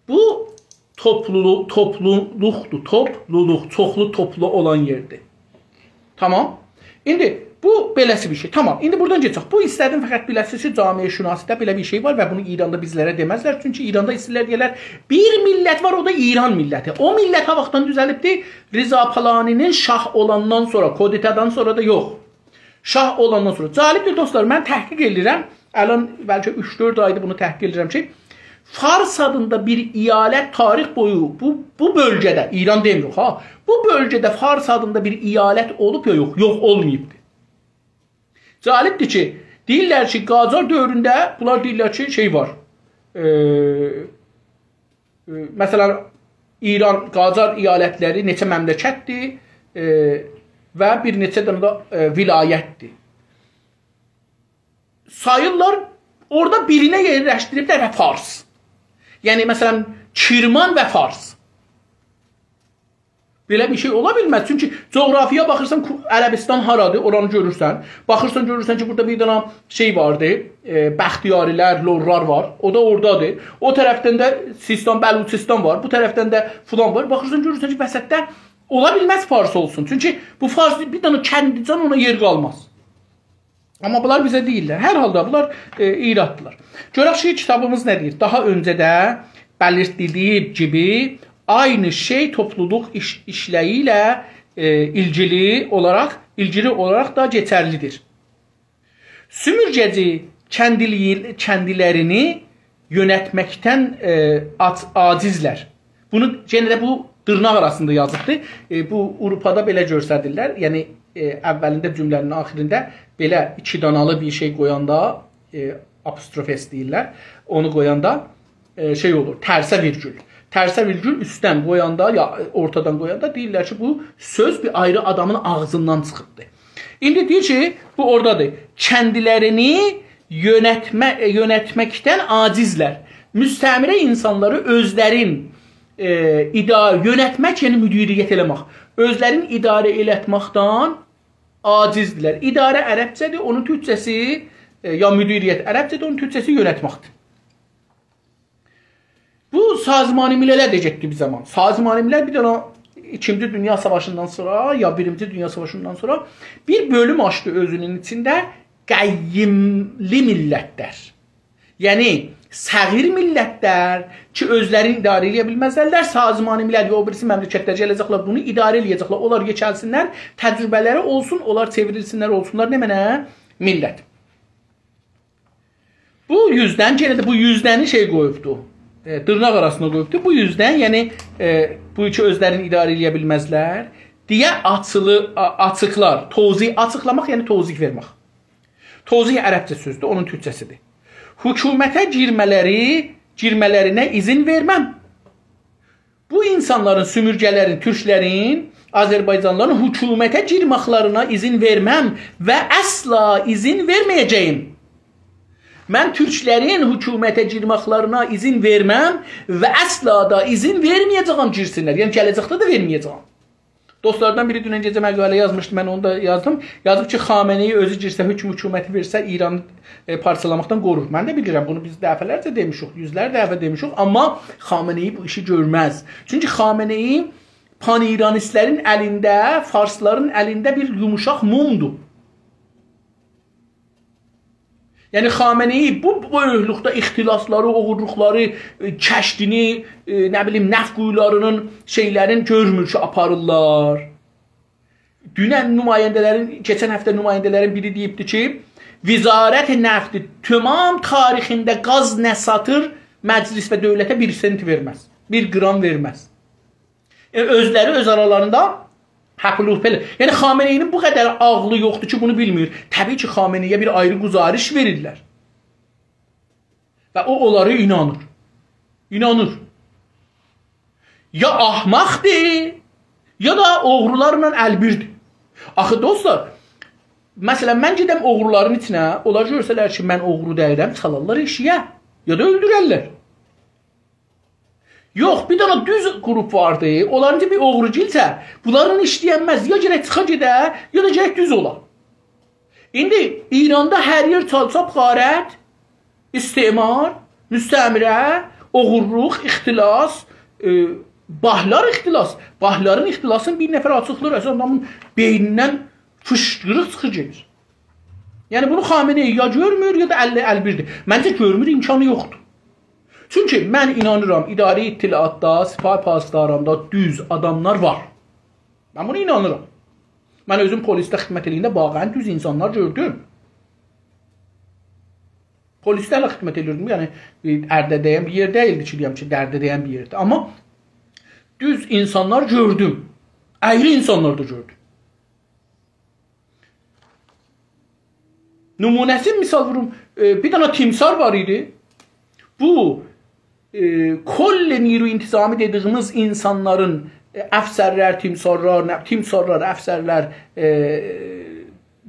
S1: Bu topluluqdur, çoxlu toplu olan yerdir. Tamam. İndi bu beləsi bir şey. Tamam. İndi buradan geçək. Bu istədim fəqət biləsiniz ki, camiyə-şünasidə belə bir şey var və bunu İranda bizlərə deməzlər. Çünki İranda istəyirlər deyirlər, bir millət var, o da İran milləti. O millət ha vaxtdan düzəlibdir. Rıza Palaninin şah olandan sonra, Koditadan sonra da yox. Şah olandan sonra. Cəlibdir dostlar, mən təhqiq edirəm. Ələn bəlkə 3-4 aydır bunu təhqiq edirəm ki, Fars adında bir iyalət tarix boyu bu bölgədə, İran demirik ha, bu bölgədə Fars adında bir iyalət olub ya yox, yox olmayıbdır. Cəlibdir ki, deyirlər ki, Qacar dövründə bunlar deyirlər ki, şey var. Məsələn, İran, Qacar iyalətləri neçə məmləkətdir? və bir neçə dənə də vilayətdir. Sayırlar, orada birinə yerləşdiriblər və Fars. Yəni, məsələn, Kirman və Fars. Belə bir şey ola bilməz. Çünki coğrafiya baxırsan, Ərəbistan haradır, oranı görürsən. Baxırsan, görürsən ki, burada bir dənə şey vardır, Bəxtiyarilər, Lorlar var. O da oradadır. O tərəfdən də Sistan, Bəluçistan var. Bu tərəfdən də filan var. Baxırsan, görürsən ki, vəsətdə ola bilməz Fars olsun. Çünki bu Fars bir dənə kəndican ona yer qalmaz. Amma bunlar bizə deyirlər. Hər halda bunlar iraddılar. Görək ki, kitabımız nə deyir? Daha öncədə belirtdiyi gibi aynı şey topluluk işleyiyle ilgili olarak da geçerlidir. Sümürgeci kendilerini yönetmekten acizler. Bunu genelde bu dırnaq arasında yazıbdır. Bu Avropada belə göstərirlər. Yəni əvvəlində cümlənin axirində belə iki danalı bir şey qoyanda apostrofes deyirlər. Onu qoyanda şey olur, tərsə virgül. Tərsə virgül üstdən qoyanda ya ortadan qoyanda deyirlər ki, bu söz bir ayrı adamın ağzından çıxıbdır. İndi deyir ki, bu oradadır. Kendilerini yönetmekten acizler. Müstəmirə insanları özlərin yönetmək, yəni müdiriyyət eləmək. Özlərin idarə elətməkdən acizdirlər. İdarə ərəbcədir, onun türkçəsi ya müdiriyyət ərəbcədir, onun türkçəsi yönetməkdir. Bu Sazman-ı Millələr deyəcəkdir bir zaman. Sazman-ı Millələr bir dənə 2. Dünya Savaşından sonra ya 1. Dünya Savaşından sonra bir bölüm açdı özünün içində qəyyimli millətlər. Yəni səğir millətlər ki, özlərini idarə eləyə bilməzlər. Sazman-ı Millələr ya o birisi məmləkətlər gələcəklər, bunu idarə eləyəcəklər. Onlar keçəlsinlər, təcrübələri olsun, onlar çevrilsinlər, olsunlar nə mənə? Millət. Bu yüzdən, yenə də bu yüzdəni şey qoyubdu. Dırnaq arasına qoyubdu. Bu yüzdən, yəni bu iki özlərini idarə eləyə bilməzlər deyə açıqlar. Tozih, açıqlamaq, yəni tozih vermək. Tozih ərəbcə sözdür, onun türkçəsidir. Hökumətə girmələrinə izin verməm. Bu insanların, sümürgələrin, türklərin, Azərbaycanlıların hökumətə girməklarına izin verməm və əsla izin verməyəcəyim. Mən türklərin hökumətə girməklarına izin verməm və əsla da izin verməyəcəyəm girsinlər. Yəni gələcəkdə də verməyəcəyəm. Dostlardan biri dünən gecə məqalə yazmışdı, mən onu da yazdım. Yazıb ki, Xameneyi özü girsə, hökuməti versə İranı parçalamaqdan qorur. Mən də bilirəm, bunu biz dəfələrcə demişik, yüzlərlə dəfə demişik, amma Xameneyi bu işi görməz. Çünki Xameneyi pan-İranistlərin əlində, farsların əlində bir yumuşaq mumdur. Yəni Xameneyi bu böyüklükdə ixtilasları, oğurluqları, kəşdini, nə bilim, nəft quyularının şeylərin görmür ki, aparırlar. Dünən nümayəndələrin, keçən həftə nümayəndələrin biri deyibdi ki, Vizarət-i Nəfti tümam tarixində qaz nə satır, məclis və dövlətə 1 sent verməz, 1 qram verməz. Özləri öz aralarında haqlıq belə. Yəni Xameneyinin bu qədər ağlı yoxdur ki, bunu bilmir. Təbii ki, Xameneyə bir ayrı quzarış verirlər. Və o onları inanır. İnanır. Ya ahmaqdır, ya da oğrularla əlbirdir. Axı dostlar, məsələn, mən gedəm oğruların içinə, onlar görsələr ki, mən oğru deyirəm, çalarlar eşiyə, ya da öldürərlər. Yox, bir dənə düz qrup vardı. Onlarınca bir oğru girsə, bunların işləyənməz. Ya gərək çıxa gedə, ya da gərək düz ola. İndi İranda hər yer çalçap, qarət, istimar, müstəmirə, oğurluq, ixtilas, bahlar ixtilas. Bahların ixtilasını bir nəfər açıqlar, əsas adamın beynindən fışqırıq çıxır gedir. Yəni bunu Xameneyi ya görmür, ya da əlbirdir. Məncə görmür, imkanı yoxdur. Çünki mən inanıram, idarə ittilaatda, sipah pasdaramda düz adamlar var. Mən bunu inanıram. Mən özüm polisdə xidmət eləyində bağən düz insanlar gördüm. Polislərlə xidmət eləyirdim, yəni ərdə deyən bir yer deyildi ki, deyəm ki, dərdə deyən bir yerdir. Amma düz insanlar gördüm. Əyri insanlar da gördüm. Nümunəsi misal vurum, bir dənə timsar var idi. Bu kolle niru intizami dediğimiz insanların əfsərlər, timsarlar, əfsərlər,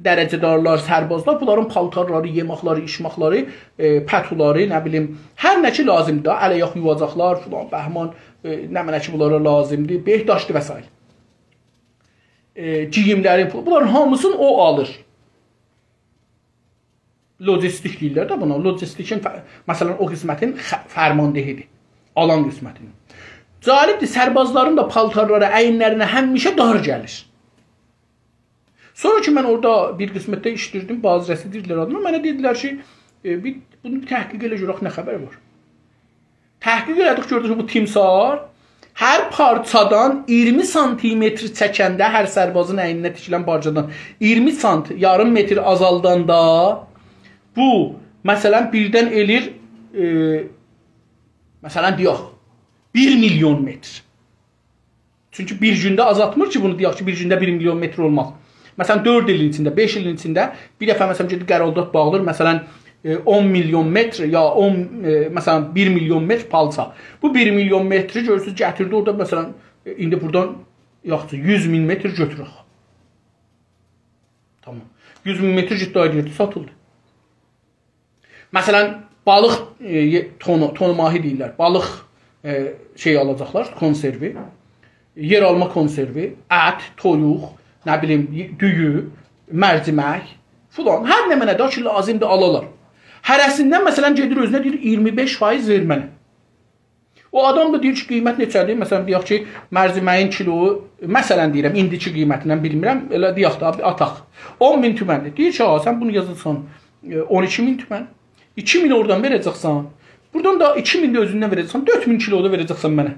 S1: dərəcədarlar, sərbazlar, bunların paltarları, yemaqları, içmaqları, pətuları, nə bilim, hər nə ki lazımdır, ələyaq yuvacaqlar, filan, bəhman, nə mənə ki bunlara lazımdır, behdaşdı və s. Giyimləri, bunların hamısını o alır. Logistik deyirlər də buna, logistikin, məsələn, o qismətin fərmandehidir, alan qismətinin. Cəlibdir, sərbazların da paltarları, əyinlərinə həmişə dar gəlir. Sonra ki, mən orada bir qismətdə işdirdim, bazı rəsidilər adına, mənə dedilər ki, bunu təhqiq elə görək, nə xəbər var? Təhqiq elədik, gördük ki, bu timsar hər parçadan 20 santimetr çəkəndə, hər sərbazın əyninə tikilən parçadan 20 sant, yarım metr azaldanda, bu, məsələn, birdən elir, məsələn, deyək, 1 milyon metr. Çünki bir gündə azaltmır ki, bunu deyək ki, bir gündə 1 milyon metr olmaz. Məsələn, 4 ilin içində, 5 ilin içində bir dəfə məsələn gedib qərardat bağlayır, məsələn 10 milyon metr ya məsələn 1 milyon metr palça. Bu 1 milyon metri görürsünüz gətirdi orada məsələn indi buradan yaxşı 100 min metr götürək. Tamam. 100 min metr ciddi yerdə satıldı. Məsələn balıq tonu mahi deyirlər. Balıq şey alacaqlar, konservi, yer alma konservi, ət, toyuq, nə bilim, düyü, mərcimək, filan, hər nə mənə də ki, lazımdır alalar. Hərəsindən, məsələn, gedir özünə deyir, 25% ver mənə. O adam da deyir ki, qiymət neçədir? Məsələn, deyək ki, mərciməyin kiloyu, məsələn deyirəm, indiki qiymətindən bilmirəm, elə deyək da, ataq. 10 min tüməndir. Deyir ki, sən bunu yazırsan 12 min tümən, 2 min oradan verəcəksən, buradan da 2 min də özündən verəcəksən, 4 min kilo da verəcəksən mənə.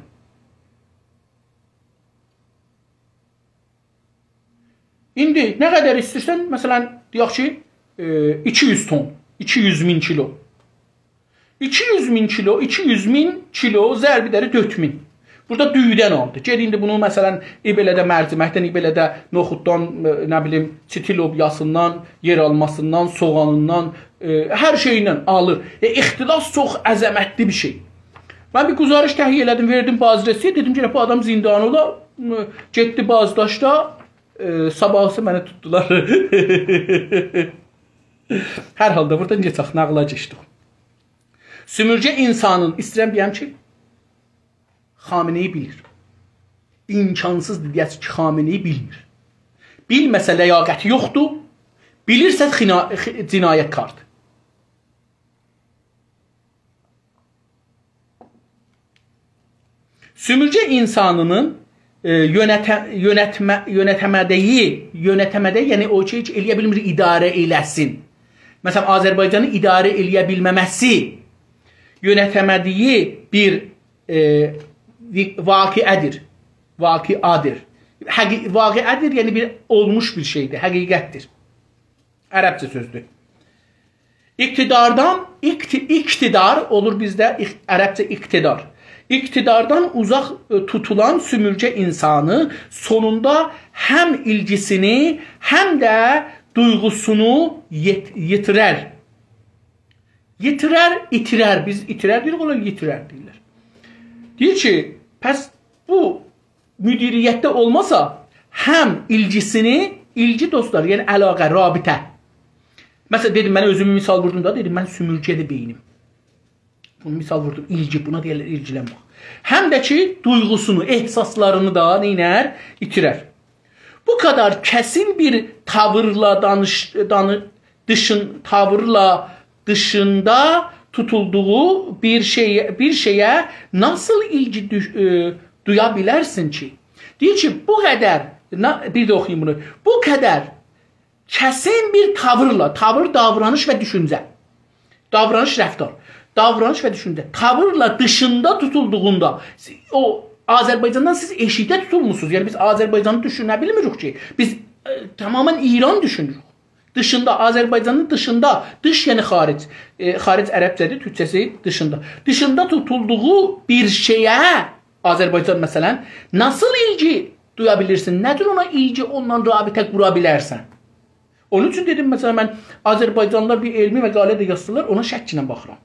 S1: İndi nə qədər istəyirsən, məsələn, deyək ki, 200 ton, 200 min kilo. 200 min kilo, 200 min kilo zərbidəri 4000. Burada düyüdən aldı. Ged indi bunu, məsələn, İbelədə mərciməkdən, İbelədə noxuddan, nə bilim, çitilobyasından, yer almasından, soğanından, hər şeyindən alır. İxtilas çox əzəmətli bir şey. Mən bir quzarış təhiyyə elədim, verdim Bazirəsiyə, dedim ki, bu adam zindanı ola, getdi Bazdaşda, sabahısı məni tutdular. Hər halda buradan geçək, nağla geçdik. Sümürcə insanın, istəyirəm deyəm ki, Xameneyi bilir. İmkansızdır deyək ki, Xameneyi bilmir. Bilməsə ləyaqəti yoxdur, bilirsə cinayətkardır. Sümürcə insanının yönətəmədə, yəni o ki, eləyə bilmir, idarə eləsin. Məsələn, Azərbaycanı idarə eləyə bilməməsi yönətəmədiyi bir vaqiədir. Vaqiədir, yəni bir olmuş bir şeydir, həqiqətdir. Ərəbcə sözdür. İqtidar olur bizdə, ərəbcə iqtidar. İqtidardan uzaq tutulan sümürcə insanı sonunda həm ilgisini, həm də duyğusunu yitirər. İtirər. Biz itirər deyirik, onlar yitirər deyirlər. Deyir ki, pəs bu müdiriyyətdə olmasa, həm ilgi dostlar, yəni əlaqə, rabitə. Məsələn, dedim, mən özümü misal vurdum da, dedim, mən sümürcəli beynim. Bunu misal vurdum, ilgi, buna deyirlər ilgilənmək. Həm də ki, duyğusunu, ehsaslarını da neynər? İtirər. Bu kadar kəsin bir tavırla dışında tutulduğu bir şeyə nasıl ilgi duya bilərsin ki? Deyir ki, bu qədər, bir də oxuyayım bunu, bu qədər kəsin bir tavırla, tavır, davranış və düşüncə, davranış, rəftar, davranış və düşüncə, tavırla dışında tutulduğunda, o Azərbaycandan siz eşikdə tutulmuşsunuz. Yəni biz Azərbaycanı düşünə bilmirik ki. Biz tamamen İran düşünürük. Dışında, Azərbaycanın dışında, dış yəni xaric. Xaric ərəbcədir, türkçəsi dışında. Dışında tutulduğu bir şeyə, Azərbaycan məsələn, nasıl ilgi duya bilirsin? Nədir ona ilgi, ondan rabitə qura bilərsən? Onun üçün dedim, məsələn, mən Azərbaycanlılar bir elmi məqalə də yazdılar, ona şəkkinə baxıram.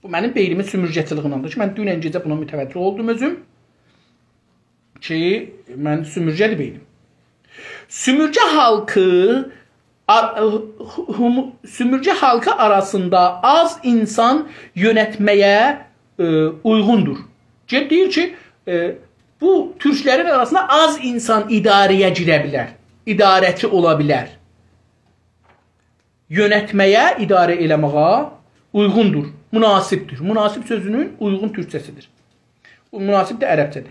S1: Bu mənim beynimin sümürcəçiliğindandır ki, mən dünən gecə buna mütəvəccüh oldum özüm. şeyi mən sümürcə deyim. Sümürcə halkı arasında az insan yönetmeye uygundur. Deyir ki, bu Türklerin arasında az insan idareye girebilir, idarəçi ola bilər. Yönetmeye, idare eləməyə uygundur, münasibdir. Münasib sözünün uygun Türkçəsidir. Münasib də ərəbcədir.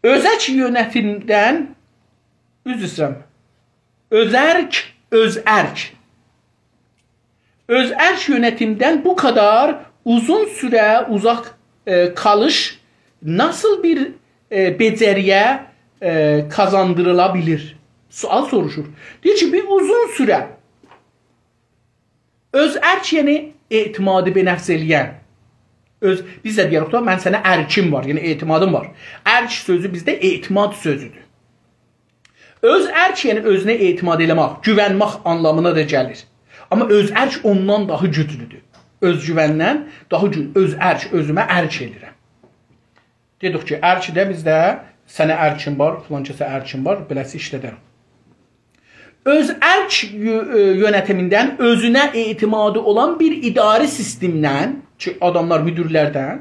S1: Özək yönetimdən, üzr istəyirəm, özərk yönetimdən bu kadar uzun süre uzak kalış nasıl bir beceriye kazandırılabilir? Sual soruşur. Deyir ki, bir uzun süre özərk yəni etimadı benəfs eləyən. Biz də deyərik, mən sənə ərkim var, yəni etimadım var. Ərk sözü bizdə etimad sözüdür. Özərk yəni özünə etimad eləmək, güvənmək anlamına da gəlir. Amma özərk ondan daha güclüdür. Özgüvəndən daha güclü. Özərk, özümə ərk edirəm. Dedik ki, ərkdə bizdə sənə ərkim var, filan kəsə ərkim var, beləsi işlədərəm. Özərk yönetimindən özünə etimadı olan bir idari sistemdən, ki adamlar müdürlərdən,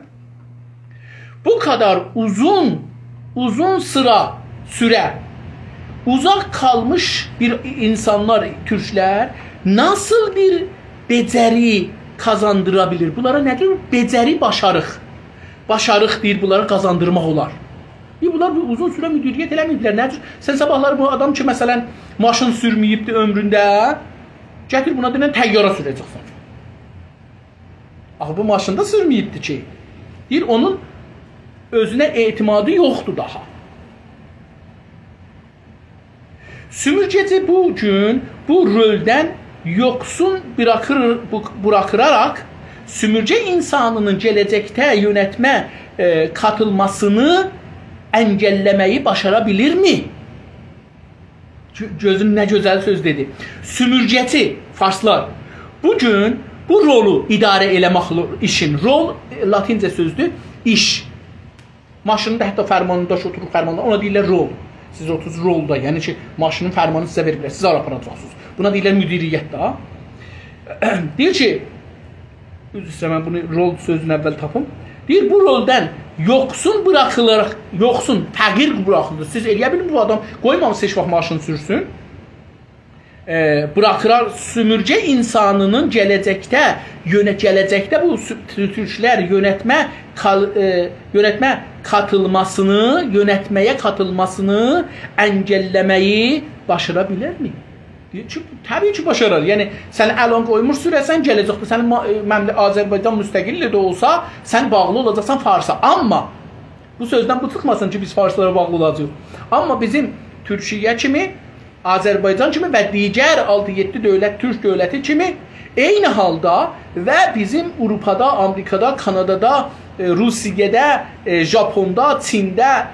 S1: bu kadar uzun süre uzak kalmış bir insanlar, Türkler nasıl bir beceri kazandırabilir? Bunlara nedir? Beceri, başarıq. Başarıq deyir, bunları kazandırmaq olar. Bunlar uzun süre müdüriyet eləməyiblər. Nədir? Sən sabahları bu adam ki, məsələn, maşın sürməyibdir ömründə, gətir buna deyilən təyyara sürəcəksən. Axı bu maşında sürməyibdir ki. Deyir, onun özünə etimadı yoxdur daha. Sümürgeci bu gün bu roldən yoksun bırakırarak sümürce insanının gelecekte yönetme katılmasını engellemeyi başarabilir mi? Gözüm ne güzel söz dedi. Sümürgeci farslar bugün bu rolu idare eləmək işin, rol latince sözdür, iş. Maşında hətta fərmanında oturur fərmanında, ona deyirlər rol. Siz 30 rolda, yəni ki, maşının fərmanı sizə veriblər, siz aparacaqsınız. Buna deyirlər müdiriyyət də. Deyir ki, üzrə mən bunu rol sözünü əvvəl tapım. Deyir, bu roldan yoksun bırakılarak, yoksun, təqir bırakılır. Siz eləyə bilin bu adam, qoymamışsınız heç vaxt maşını sürsün. Bırakırar sümürce insanının gelecekte bu Türkler yönetmeye katılmasını engellemeyi başarabilir mi? Tabii ki başarır. Yani sen elon koymuş süresen gelecekte senin Azerbaycan müstakilli de olsa sen bağlı olacaksan Fars'a. Ama bu sözden bu çıkmasın ki biz Farslara bağlı olacağız. Ama bizim Türkiye kimi, Azerbaycan kimi və digər 6-7 dövlət, Türk dövləti kimi eyni halda və bizim Avropada, Amerikada, Kanadada, Rusiyada, Japonda, Çində,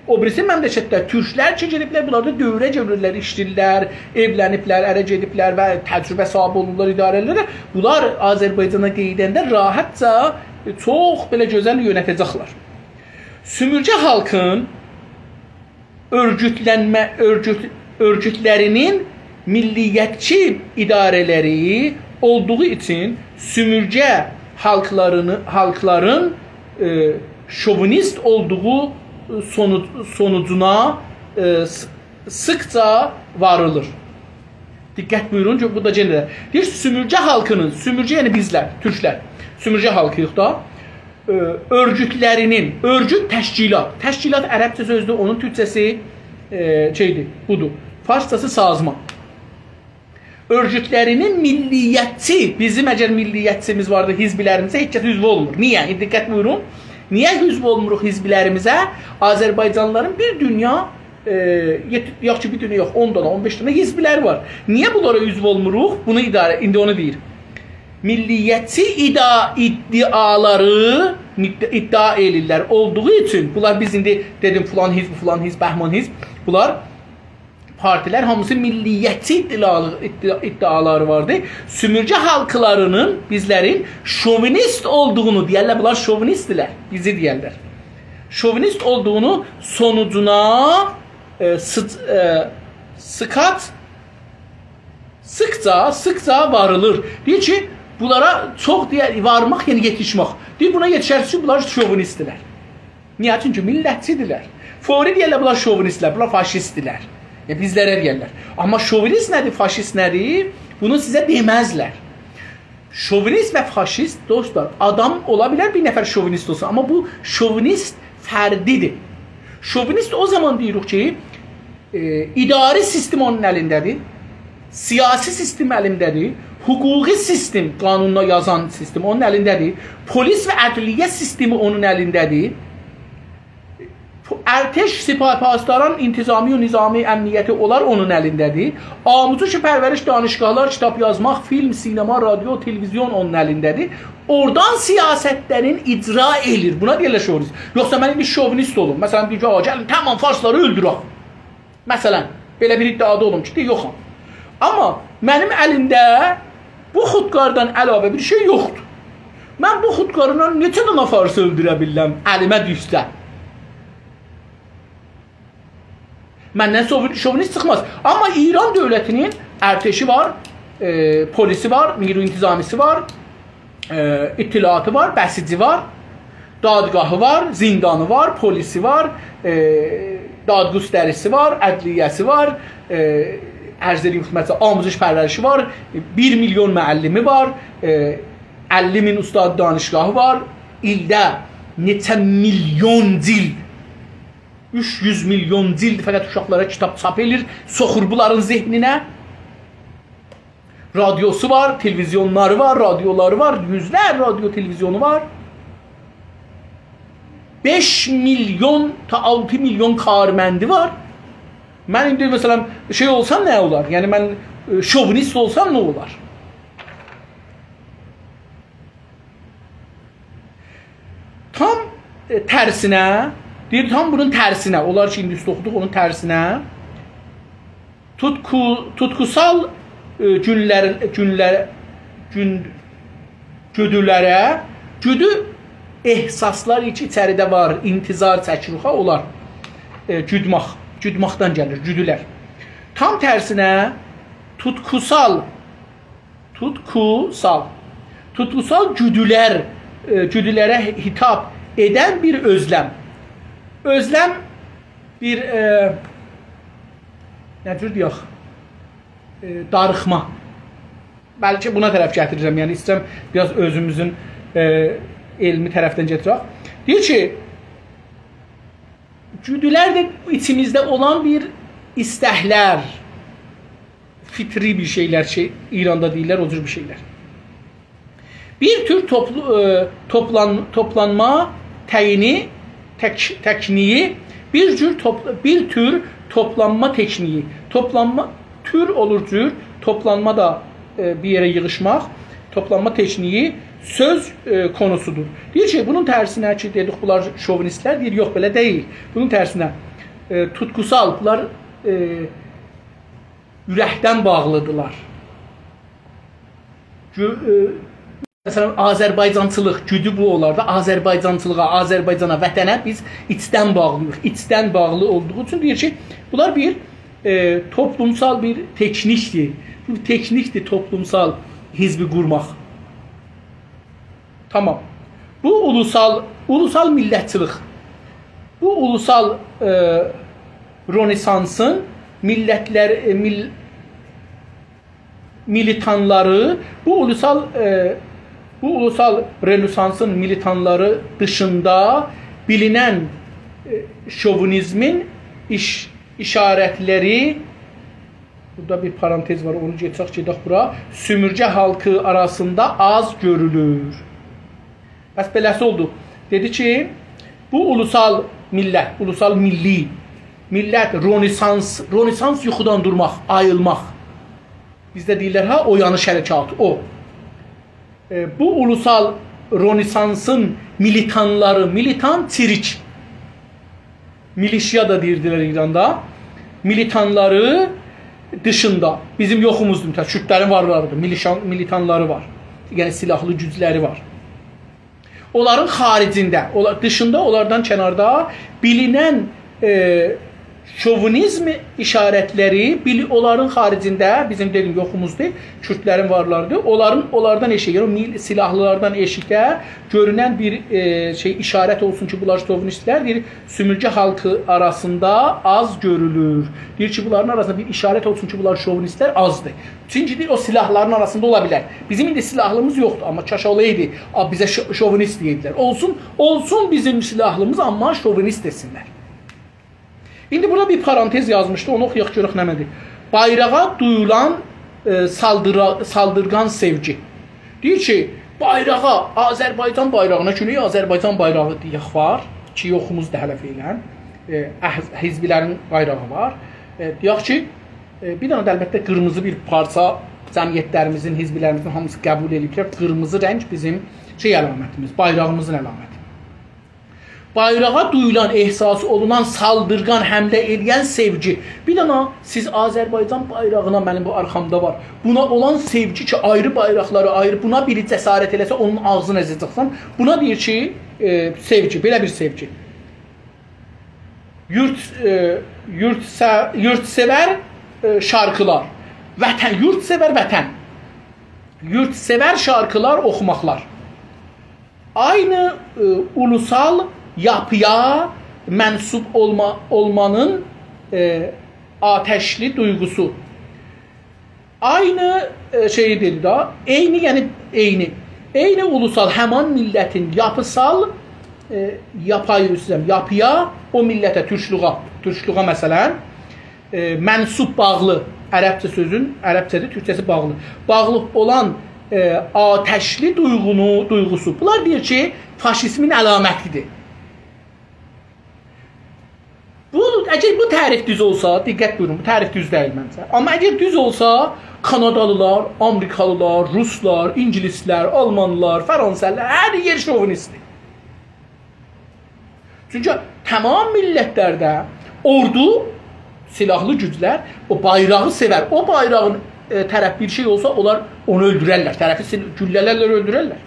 S1: o birisi məmləkətdə Türklər ki, gediblər, bunlarda dövrə görürlər, işləyirlər, evləniblər, ərə gediblər və təcrübə sahibi olurlar idarələrə. Bunlar Azərbaycana qeydəndə rahatca, çox belə gözəl yönətəcəklər. Sümürcə halkın örgütlerinin milliyetçi idareleri olduğu için sümürce halkların şovinist olduğu sonucuna sıkça varılır. Dikkat buyurun ki bu da cennet. Bir sümürce halkının, sümürce yani bizler, Türkler, sümürce halkıyıq da, örgütlerinin, örgüt təşkilat. Təşkilat ərəbcə sözdür, onun türkçəsi budur. Farsçası sazma. Örgütlerinin milliyetçi, bizim əgər milliyyətçimiz vardı hizbilərimizə heç kəs hüzv olmur. Niyə? Diqqət buyurun. Niyə hüzv olmuruq hizbilərimizə? Azərbaycanlıların bir dünya, yox ki bir dünya yox, 10 dana, 15 dana hizbilər var. Niyə bunlara hüzv olmuruq? Bunu indi onu deyir. Milliyetçi iddiaları iddia elirlər olduğu için bunlar biz indi dedim filan hizb, bəhman hizb, bunlar partilər hamısı milliyetçi iddiaları vardı. Sümürcə halklarının bizlərin şovinist olduğunu deyərlər. Bunlar şovinistdirlər, bizi deyərlər. şovinist olduğunu sonucuna sıkça varılır. Deyir ki, bunlara çox varmaq, yəni yetişmək. Deyir, buna yetişərsə ki, bunlar şovinistdirlər. Niyə? Çünki millətçidirlər. Fori deyərlər, bunlar şovinistdirlər, bunlar faşistdirlər. Bizlərə deyərlər. Amma şovinist nədir, faşist nədir? Bunu sizə deməzlər. Şovinist və faşist, dostlar, adam ola bilər bir nəfər şovinist olsa, amma bu şovinist fərdidir. Şovinist o zaman deyirik ki, idari sistem onun əlindədir, siyasi sistem əlindədir, hukuki sistem, qanunla yazan sistem onun əlindədir, polis və ədliyyə sistemi onun əlindədir, ərteş, sipah-pasdaran, intizami və nizami əmniyyəti olar onun əlindədir, amuzu pərvəriş danışqahlar, kitab yazmaq, film, sinema, radio, televizyon onun əlindədir. Oradan siyasətlərin icra edir. Buna deyirlər şovinist. Yoxsa mən indi şovinist olum. Məsələn, deyir ki, gəlin, tamam, farsları öldürək. Məsələn, belə bir iddiada olum ki, yoxam. Amma mənim əlimdə bu xudkardan əlavə bir şey yoxdur. Mən bu xudkarından neçə dana farsı öldürə biləm, əlimə düşsə. Məndən şovinist çıxmaz. Amma İran dövlətinin ərteşi var, polisi var, miru intizamisi var, ittilatı var, bəsici var, dadgahı var, zindanı var, polisi var, dadqüstərisi var, ədliyyəsi var, ərzeli hükümətçi, amuzuş pərvərişi var, 1 milyon müəllimi var, 50 min ustad danışgahı var, ildə neçə milyon cild, 300 milyon cild fəqət uşaqlara kitab çap edir, soxur bunların zehninə. Radyosu var, televizyonları var, radyoları var, yüzlər radyo televizyonu var. 5 milyon ta 6 milyon karməndi var. Mən indi məsələn şey olsam nə olar? Yəni mən şovinist olsam nə olar? Tam tərsinə, deyir, tam bunun tərsinə, onlar ki, indi üstü oxuduq, onun tərsinə tutkusal güdülərə, güdü ehsaslar içəridə var, intizar çəkruxa olar, güdmaqdan gəlir, güdülər. Tam tərsinə tutkusal güdülərə hitap edən bir özləm. Özləm bir nə cür deyək, darıxma. Bəlkə buna tərəf gətirirəm, yəni istəyirəm biraz özümüzün elmi tərəfdən gətirək. Deyir ki, güdülər də içimizdə olan bir istəklər, fitri bir şeylər, İranda deyirlər, o cür bir şeylər. Bir tür toplanma tekniği, bir tür toplanma tekniği. Toplanma tür olur tür, toplanma da bir yere yığışmaq, toplanma tekniği söz konusudur. Deyir ki, bunun tərsinə ki, dedik, bunlar şovinistlər, deyir, yox, belə deyil. Bunun tərsinə tutkusal, bunlar ürəkdən bağlıdırlar. Məsələn, Azərbaycançılıq güdü bu olar da, Azərbaycançılığa, Azərbaycana, vətənə biz içdən bağlıyıq. İçdən bağlı olduğu üçün deyir ki, bunlar bir toplumsal bir teknikdir. Bu teknikdir toplumsal hizbi qurmaq. Tamam. Bu ulusal millətçilik. Bu ulusal Rönesansın militanları, bu ulusal Rönesansın militanları dışında bilinen şovinizmin işaretleri, burada bir parantez var, onu geçək bura, sümürcə halkı arasında az görülür. Bəs beləsi oldu. Dedi ki, bu ulusal millət, ulusal milli millət, Rönesans yuxudan durmaq, ayılmaq. Bizdə deyirlər, ha, oyanış hərəkatı, o. Bu ulusal Rönesansın militanları, militan çirik, milişya da deyirdiler İranda, militanları dışında, bizim yoxumuzdur, Türklərin varlarıdır, militanları var, yəni silahlı gücləri var. onların xaricində, dışında, onlardan kənarda bilinən şovinizm işarətləri onların xaricində, bizim dedim yoxumuzdur, Kürdlərin varlardır. Onlardan eşik, silahlılardan eşikdə görünən bir işarət olsun ki, bunlar şovinistlərdir. Sümürgə halkı arasında az görülür. Deyir ki, bunların arasında bir işarət olsun ki, bunlar şovinistlər azdır. Çünki deyir, o silahların arasında ola bilər. Bizim indi silahlımız yoxdur, amma çaşalaydı, bizə şovinist deyirlər. Olsun bizim silahlımız, amma şovinist desinlər. İndi burada bir parantez yazmışdı, onu oxuyaq görək nəmədir. Bayrağa duyulan saldırgan sevgi. Deyir ki, bayrağa, Azərbaycan bayrağına görə Azərbaycan bayrağı deyək var ki, yoxumuz da hələf elən, hizbilərin bayrağı var. Deyək ki, bir dənə də əlbəttə qırmızı bir parça cəmiyyətlərimizin, hizbilərimizin hamısı qəbul ediblər. Qırmızı rəng bizim əlamətimiz, bayrağımızın əlaməti. Bayrağa duyulan, ehsası olunan, saldırgan, həmlə edən sevgi. Bir dənə siz Azərbaycan bayrağına, mənim bu arxamda var, buna olan sevgi ki, ayrı bayraqları ayrı, buna biri cəsarət eləsə, onun ağzını əzəcəksən. Buna deyir ki, sevgi, belə bir sevgi. Yurtsevər şarkılar, vətən, yurtsevər vətən, yurtsevər şarkılar oxumaqlar. Aynı ulusal yapıya mənsub olmanın ateşli duygusu. Aynı şeydir da, eyni ulusal, həman millətin yapısal yapıya, o millətə, türkluğa məsələn, mənsub bağlı, ərəbcə sözün, ərəbcədir, türkçəsi bağlı. Bağlı olan ateşli duygusu. Bunlar deyir ki, faşizmin əlamətidir. Əgər bu tərif düz olsa, diqqət buyurun, bu tərif düz deyil məncə. Amma əgər düz olsa, Kanadalılar, Amerikalılar, Ruslar, İngilislər, Almanlar, Fransızlar, hər yer şovinistdir. Çünki tamam millətlərdə ordu, silahlı güclər o bayrağı sevər. O bayrağın tərəf bir şey olsa, onlar onu öldürərlər, tərəfi güllələrlə öldürərlər.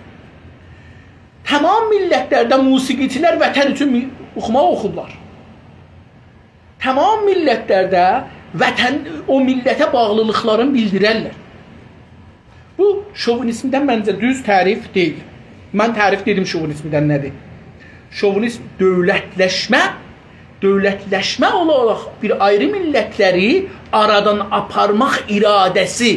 S1: Tamam millətlərdə musiqiçilər vətən üçün oxumaq oxublar. Tamam millətlərdə o millətə bağlılıqlarını bildirərlər. Bu, şovinizmdən məncə düz tərif deyil. Mən tərif dedim şovinizmdən nədir? Şovinizm dövlətləşmə olaraq bir ayrı millətləri aradan aparmaq iradəsi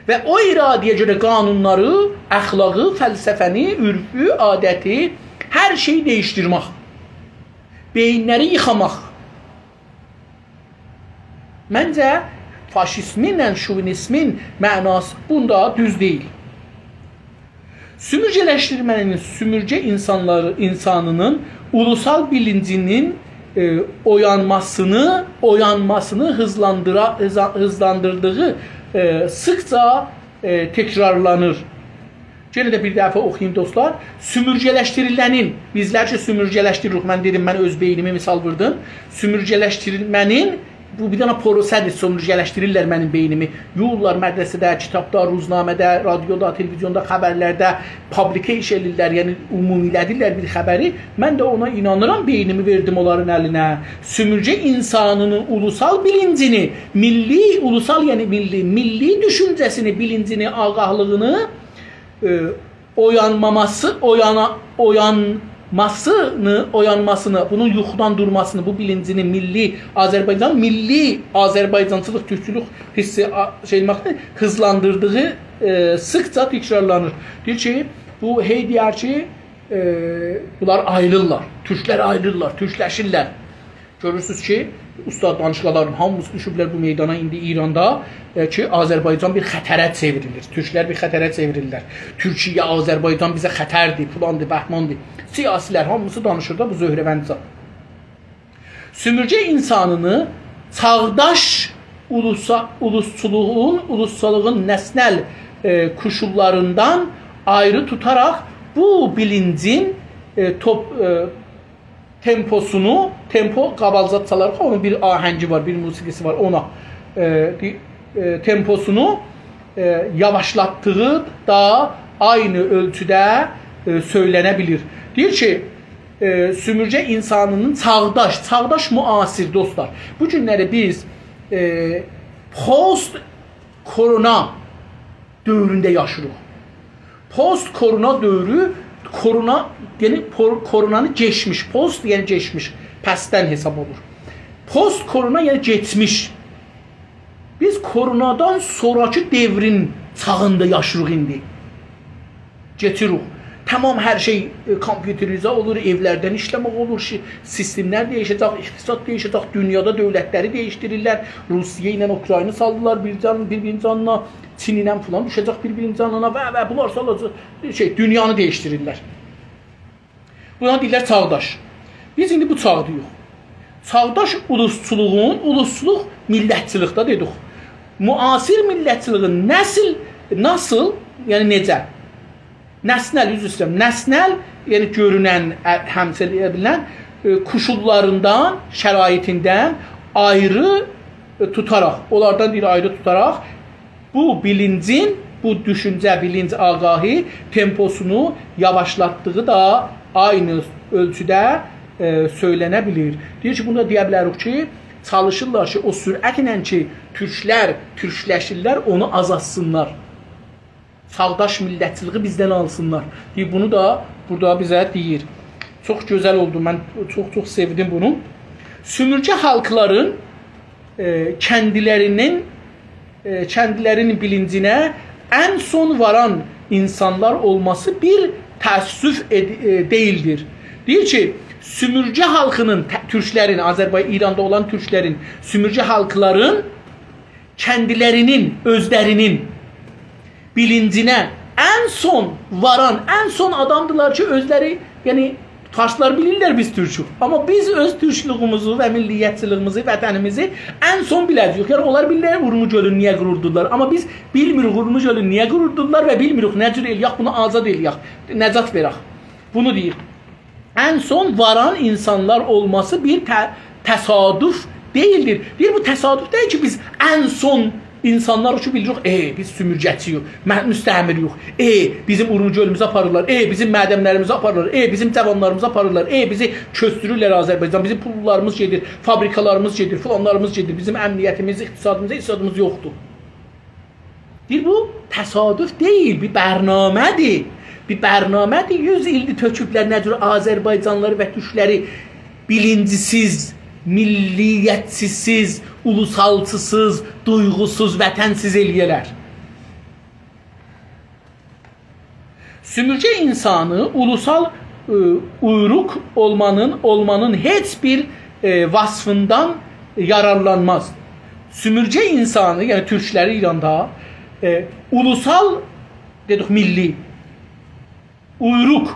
S1: və o iradəyə görə qanunları, əxlaqı, fəlsəfəni, ürfü, adəti, hər şeyi dəyişdirmək, beyinləri yıxamaq. Məncə, faşizminlə şovinizmin mənası bunda düz deyil. Sümürcələşdirmənin, sümürcə insanının ulusal bilincinin oyanmasını hızlandırdığı sıkça tekrarlanır. Gene de bir dəfə oxuyayım dostlar. Sümürcələşdirilənin, bizlərcə sümürcələşdiririk. Mən dedim, mən öz beynimi misal vurdum. Sümürcələşdirilmənin, bu bir dənə prosesdir, sümürcələşdirirlər mənim beynimi. Yollar mədrəsədə, kitabda, ruznamədə, radioda, televizyonda, xəbərlərdə publikə iş elirlər, yəni ümumilədirlər bir xəbəri. Mən də ona inanıram, beynimi verdim onların əlinə. Sümürcə insanının ulusal bilincini, ulusal yəni milli düşüncəsini, bilincini, ağahlığını oyanmasını, bunun yuxudan durmasını, bu bilincini milli Azərbaycançılıq, türkçülük hissi hızlandırdığı sıkça tekrarlanır. Deyir ki, bu deyər ki, bunlar ayrılırlar, türklər ayrılırlar, türkləşirlər. Görürsünüz ki, ustad danışqaların hamısı düşüblər bu meydana indi İranda ki, Azərbaycan bir xətərə çevrilir. Türklər bir xətərə çevrilirlər. Türkiyə, Azərbaycan bizə xətərdir, pulandır, bəhmandır. Siyasilər hamısı danışır da bu zöhrəvəncə. Sümürcə insanını çağdaş ulussalığın nəsnəl koşullarından ayrı tutaraq bu bilincin tempo qabalcatsalar, onun bir ahəngi var, bir musiqisi var, ona temposunu yavaşlatdığı da aynı ölçüdə söylənə bilir. Deyir ki, sümürcə insanının çağdaş müasir dostlar. Bu günləri biz post-korona dövründə yaşırıq. Post-korona dövrü, koronanı geçmiş, post yəni geçmiş, pəstdən hesab olur. Post-korona yəni geçmiş. Biz koronadan sonraki devrin çağında yaşırıq indi. Geçirik. Tamam her şey kompüterize olur, evlerden işlemek olur, sistemler değişecek, iktisat değişecek, dünyada devletleri değiştirirler. Rusya ile Ukrayna saldılar birbirinin canına, Çin ile falan düşecek birbirinin canına ve bunlar salacak dünyanı değiştirirler. Buna deyirlər çağdaş. Biz indi bu çağdayıq. Çağdaş ulusçuluq millətçilikdə dedik. Müasir millətçiliğin nasıl, yəni necə? Nəsnəl, üzr istəyirəm, nəsnəl, yəni görünən, həmsil edə bilən koşullarından, şəraitindən ayrı tutaraq, onlardan bir ayrı tutaraq bu bilincin, bu düşüncə, bilinc, ağahi temposunu yavaşlatdığı da aynı ölçüdə söylənə bilir. Deyir ki, bunda deyə bilərik ki, çalışırlar ki, o sürətlə ki, türkləşirlər, onu azatsınlar. Çağdaş millətçiliği bizdən alsınlar. Deyir, bunu da burada bizə deyir. Çox gözəl oldu, mən çox sevdim bunu. Sümürcə halkların kendilərinin bilincinə ən son varan insanlar olması bir təəssüf deyildir. Deyir ki, sümürcə halkının, türklərin, Azərbaycan, İranda olan türklərin, sümürcə halkların kendilərinin, özlərinin bilincinə ən son varan, ən son adamdılar ki, özləri, yəni farslar bilirlər biz türkük. Amma biz öz türklüğümüzü və milliyyətçiliyimizi, vətənimizi ən son biləcəyik. Yəni onlar bilirlər Urmuc gölünü niyə qururdular. Amma biz bilmirik Urmuc gölünü niyə qururdular və bilmirik nə cür eləyək, bunu azad eləyək, nəcat verək. Bunu deyir. Ən son varan insanlar olması bir təsadüf deyildir. Deyir, bu təsadüf deyil ki, biz ən son İnsanlar ki bilirik, biz sümürcətçiyik, müstəmiriyik, bizim Urmuc gölümüzü aparırlar, bizim mədəmlərimizi aparırlar, bizim cavanlarımızı aparırlar, bizi köstürürlər Azərbaycan, bizim pullarımız gedir, fabrikalarımız gedir, filanlarımız gedir, bizim əmniyyətimiz, iqtisadımız yoxdur. Deyir, bu təsadüf deyil, bir bərnamədir. Bir bərnamədir, 100 ildir töküblər nə cür Azərbaycanları və türkləri bilincisiz, milliyyətsizsiz, ulusalçısız, duyğusuz, vətənsiz eləyələr. Sümürcə insanı ulusal uyruq olmanın heç bir vasfından yararlanmaz. Sümürcə insanı, yəni türkləri İranda ulusal, dedik milli, uyruq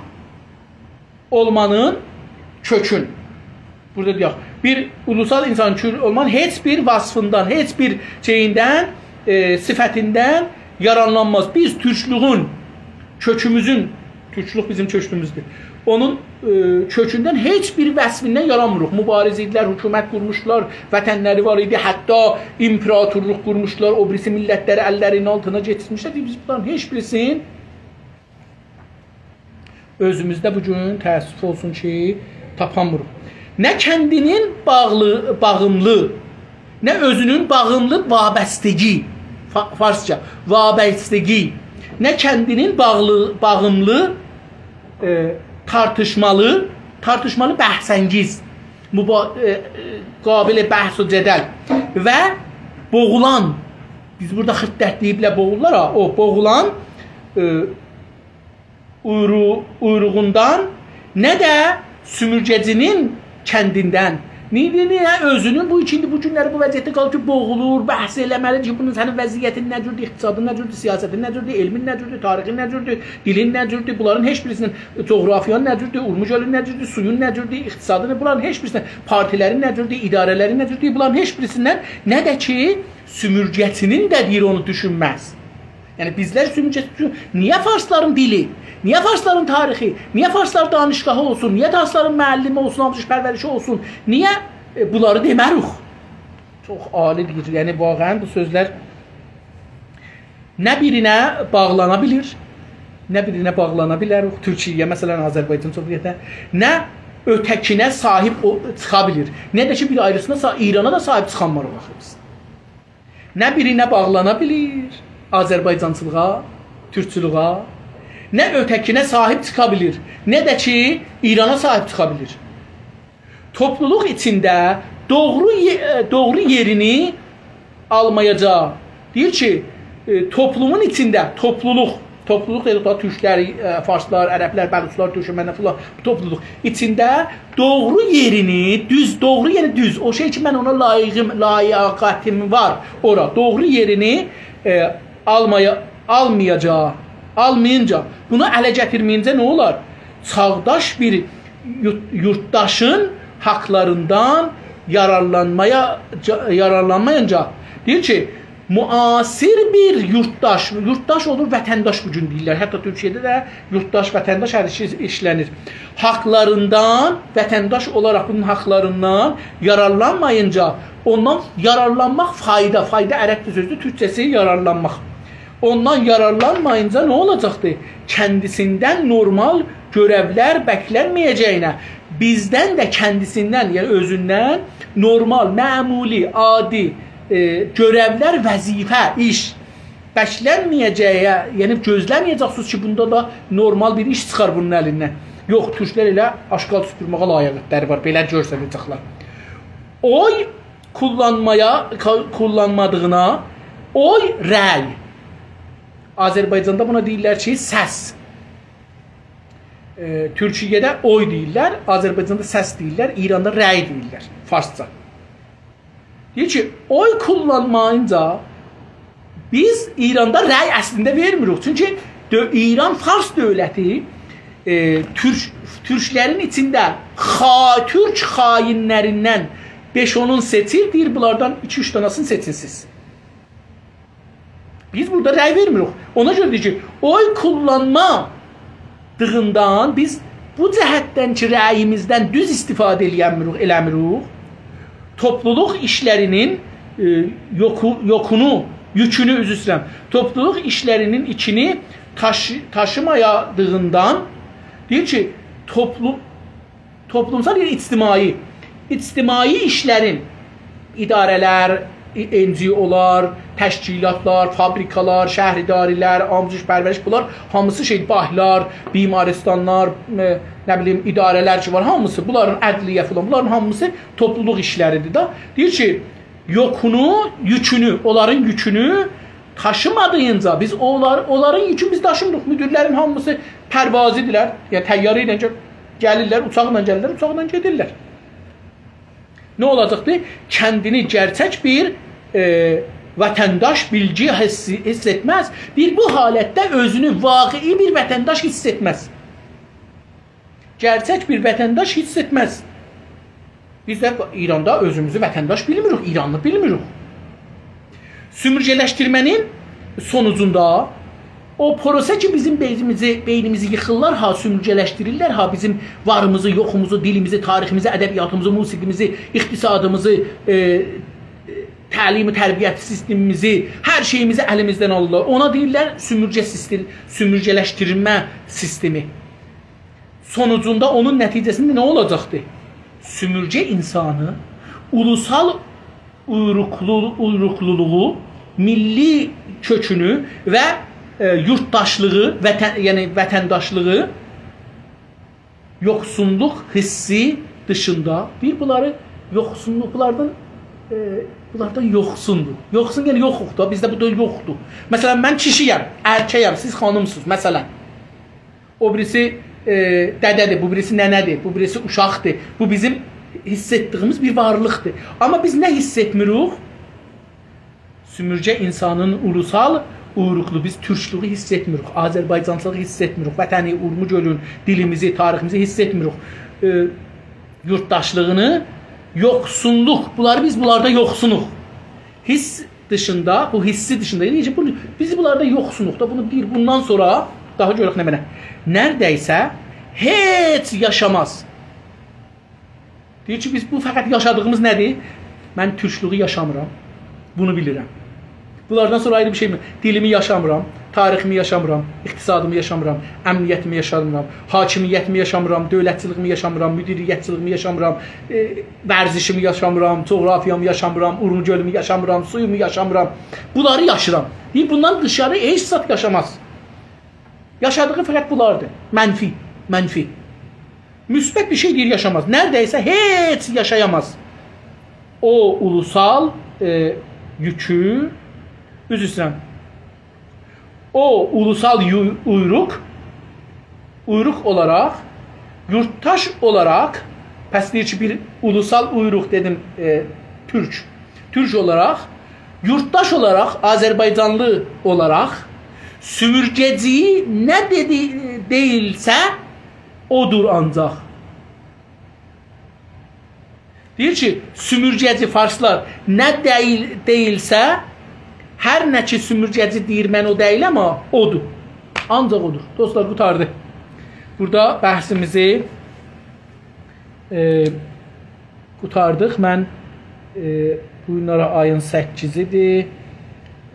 S1: olmanın kökün. Burada deyək, bir ulusal insan olmanın heç bir vasfından, heç bir şeyindən, sifətindən yaranlanmaz. Biz türklüğün, kökümüzün, türklük bizim kökümüzdür. Onun kökündən heç bir vəsfindən yaranmırıq. Mübariz idilər, hökumət qurmuşlar, vətənləri var idi, hətta imperatorluq qurmuşlar, o birisi millətləri əllərinin altına geçirmişlər. Biz bunların heç birisini özümüzdə bugün təəssüf olsun ki, tapamırıq. Nə kəndinin bağımlı, nə özünün bağımlı vabəstəgi, farsça, vabəstəgi, nə kəndinin bağımlı, tartışmalı bəhsəngiz, qabilə bəhs-ü cədəl və boğulan, biz burada xiddət deyiblə boğullar, o boğulan uyruğundan, nə də sümürcəcinin kəndindən, niyə özünün bu günləri bu vəziyyətdə qalır ki, boğulur, bəhs eləməlidir ki, bunun sənin vəziyyətin nə cürdür, iqtisadın nə cürdür, siyasətin nə cürdür, elmin nə cürdür, tarixin nə cürdür, dilin nə cürdür, bunların heç birisinin coğrafiyanın nə cürdür, Urmuc gölünün nə cürdür, suyun nə cürdür, iqtisadın, bunların heç birisindən, partilərin nə cürdür, idarələrin nə cürdür, bunların heç birisindən nə də ki, sümürcətinin də deyir onu düşünməz. Yəni bizlər sümürcəsi, niyə farsların dili, niyə farsların tarixi, niyə farsların danışqahı olsun, niyə farsların müəllimi olsun, amcış pərvərişi olsun, niyə bunları demərik? Çox alidir, yəni vaqəən bu sözlər nə birinə bağlana bilir, nə birinə bağlana bilərik, Türkiyəyə, məsələn, Azərbaycan Cümhuriyyətinə, nə ötəkinə sahib çıxa bilir, nə də ki, bir ayrısına İrana da sahib çıxanlar baxırız. Nə birinə bağlana bilir, Azərbaycançılığa, Türkçülüğa, nə ötəkinə sahib çıxa bilir, nə də ki, İrana sahib çıxa bilir. Topluluq içində doğru yerini almayacaq. Deyir ki, toplumun içində topluluq dedik da, türklər, farslar, ərəblər, bəluçlar, türkmenlər falan, topluluq içində doğru yerini, doğru yeri düz, o şey ki, mən ona layiqətim var, ora, doğru yerini almayınca, bunu ələ gətirməyincə nə olar? Çağdaş bir yurttaşın haqlarından yararlanmayınca, deyir ki, müasir bir yurttaş olur, vətəndaş bugün deyirlər. Hətta Türkiyədə də yurttaş, vətəndaş hər şey işlənir. Haqlarından, vətəndaş olaraq bunun haqlarından yararlanmayınca, ondan yararlanmaq fayda ərəbcə sözdür, türkçəsi yararlanmaq. Ondan yararlanmayınca nə olacaqdır? Kəndisindən normal görevlər bəklənməyəcəyinə, bizdən də kəndisindən, yəni özündən normal, məmuli, adi görevlər, vəzifə, iş bəklənməyəcəyə, yəni gözləməyəcəksiniz ki, bunda da normal bir iş çıxar bunun əlindən. Yox, türklər elə aşqal süpürməyə layiqətləri var, belə görsənəcəklər. Oy kullanmadığına, oy rəy. Azərbaycanda buna deyirlər ki, səs. Türkiyədə oy deyirlər, Azərbaycanda səs deyirlər, İranda rəy deyirlər, farsca. Deyir ki, oy kullanmayınca biz İranda rəy əslində vermirik. Çünki İran Fars dövləti türklərin içində türk xainlərindən 5-10'un seçir, deyir bunlardan 2-3 tanəsini seçirsiniz. Biz burada rəy vermirik. Ona görə deyir ki, oy kullanmadığından biz bu cəhətdən ki, rəyimizdən düz istifadə eləmirik. Topluluq işlərinin yükünü üzr istəyirəm. Topluluq işlərinin içini taşımayadığından deyir ki, toplumsal ictimai işlərin idarələr, NGO'lar, təşkilatlar, fabrikalar, şəhridarilər, amcıq pərvəriş, bunlar hamısı bahlar, bimaristanlar, nə bilim idarələr ki var, hamısı, bunların ədliyyə falan, bunların hamısı topluluq işləridir da. Deyir ki, yükünü, onların yükünü taşımadığınca biz onların yükünü biz daşımırıq. Müdürlərin hamısı pərvazidirlər, yəni təyyarə ilə gəlirlər, uçaqla gəlirlər, uçaqla gedirlər. Nə olacaqdır? Kəndini gerçək bir vətəndaş bilgi hiss etməz. Bu halətdə özünü vaqei bir vətəndaş hiss etməz. Gerçək bir vətəndaş hiss etməz. Biz də İranda özümüzü vətəndaş bilmirik, İranlı bilmirik. Sümürgələşdirmənin sonucunda o proses ki, bizim beynimizi yıxırlar, sümürgələşdirirlər, bizim varımızı, yoxumuzu, dilimizi, tariximizi, ədəbiyyatımızı, musiqimizi, iqtisadımızı, təlimi, tərbiyyət sistemimizi, hər şeyimizi əlimizdən alırlar. Ona deyirlər sümürgələşdirmə sistemi. Sonucunda onun nəticəsində nə olacaqdır? Sümürgə insanı ulusal uyruqluluğu, milli kökünü və yurttaşlığı, yəni vətəndaşlığı yoxsunluq hissi dışında bunları yoxsunluqlardan yoxsundur. Yoxsun yəni yoxuq da, bizdə bu da yoxdur. Məsələn, mən kişiyəm, erkəyəm, siz xanımsınız, məsələn. O birisi dədədir, bu birisi nənədir, bu birisi uşaqdır. Bu bizim hiss etdiyimiz bir varlıqdır. Amma biz nə hiss etmirik? Sümürgə insanın ulusal uyruqlu, biz türklüğü hiss etmirik, Azərbaycançılığı hiss etmirik, vətəni, urmu gölün, dilimizi, tariximizi hiss etmirik. Yurttaşlığını, yoxsunluq, biz bunlarda yoxsunuq. Hiss dışında, bu hissi dışında, biz bunlarda yoxsunuq da, bunu deyir, bundan sonra, daha görək nə mənə, nərdəysə heç yaşamaz. Deyir ki, biz bu fəqət yaşadığımız nədir? Mən türklüğü yaşamıram, bunu bilirəm. Bunlardan sonra ayrı bir şey mi? Dilimi yaşamıram, tariximi yaşamıram, iqtisadımı yaşamıram, əmniyyətimi yaşamıram, hakimiyyətimi yaşamıram, dövlətçiliyimi yaşamıram, müdiriyyətçiliyimi yaşamıram, vərzişimi yaşamıram, coğrafiyamı yaşamıram, Urmu gölümü yaşamıram, suyumu yaşamıram. Bunları yaşıram. Bundan dışarı heç zat yaşamaz. Yaşadığı fəqət bunlardır. Mənfi. Müsbət bir şey deyir yaşamaz. Neredeyse heç yaşayamaz. O ulusal yükü, üzr istəyirəm. O ulusal uyruq olarak, yurttaş olarak, pəs deyir ki bir ulusal uyruq dedim Türk olarak, yurttaş olarak, Azərbaycanlı olarak, sümürgeci ne değilse odur ancaq. Deyir ki, sümürgeci farslar nə deyilsə, hər nə ki sümürgeci deyir, mən o deyil ama odur. Ancaq odur. Dostlar, qutardı. Burada bəhsimizi qutardıq. Mən bu günlara ayın 8-idir.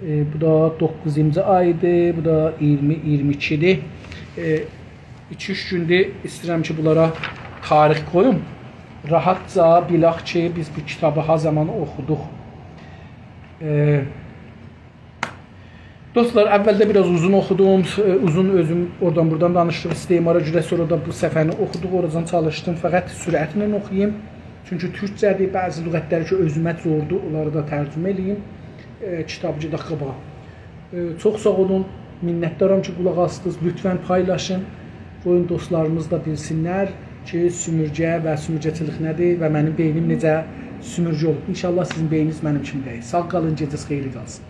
S1: Bu da 9-cu aydır. Bu da 20-22-dir. 2-3 gündür istəyirəm ki, bunlara tarix qoyum. Rahatca bilək ki, biz bu kitabı ha zaman oxuduq. Dostlar, əvvəldə biraz uzun oxudum. Uzun özüm oradan buradan danışdım. İstəmara görə sonra da bu səfəni oxuduq. Oradan çalışdım. Fəqət sürətlə oxuyayım. Çünki türkcədir. Bəzi lüğətləri ki, özümə zordur. Onları da tərcümə edeyim. Kitabcı da qabağa. Çox sağ olun. Minnətdaram ki, qulaq astınız. Lütfən paylaşın. Qoyun dostlarımız da bilsinlər ki, sümürgə və sümürgəçilik nədir və mənim beynim necə sümürgə olub. İnşallah sizin beyniniz mənim kimi deyil. Sağ qalın, gecəniz xeyirli qalsın.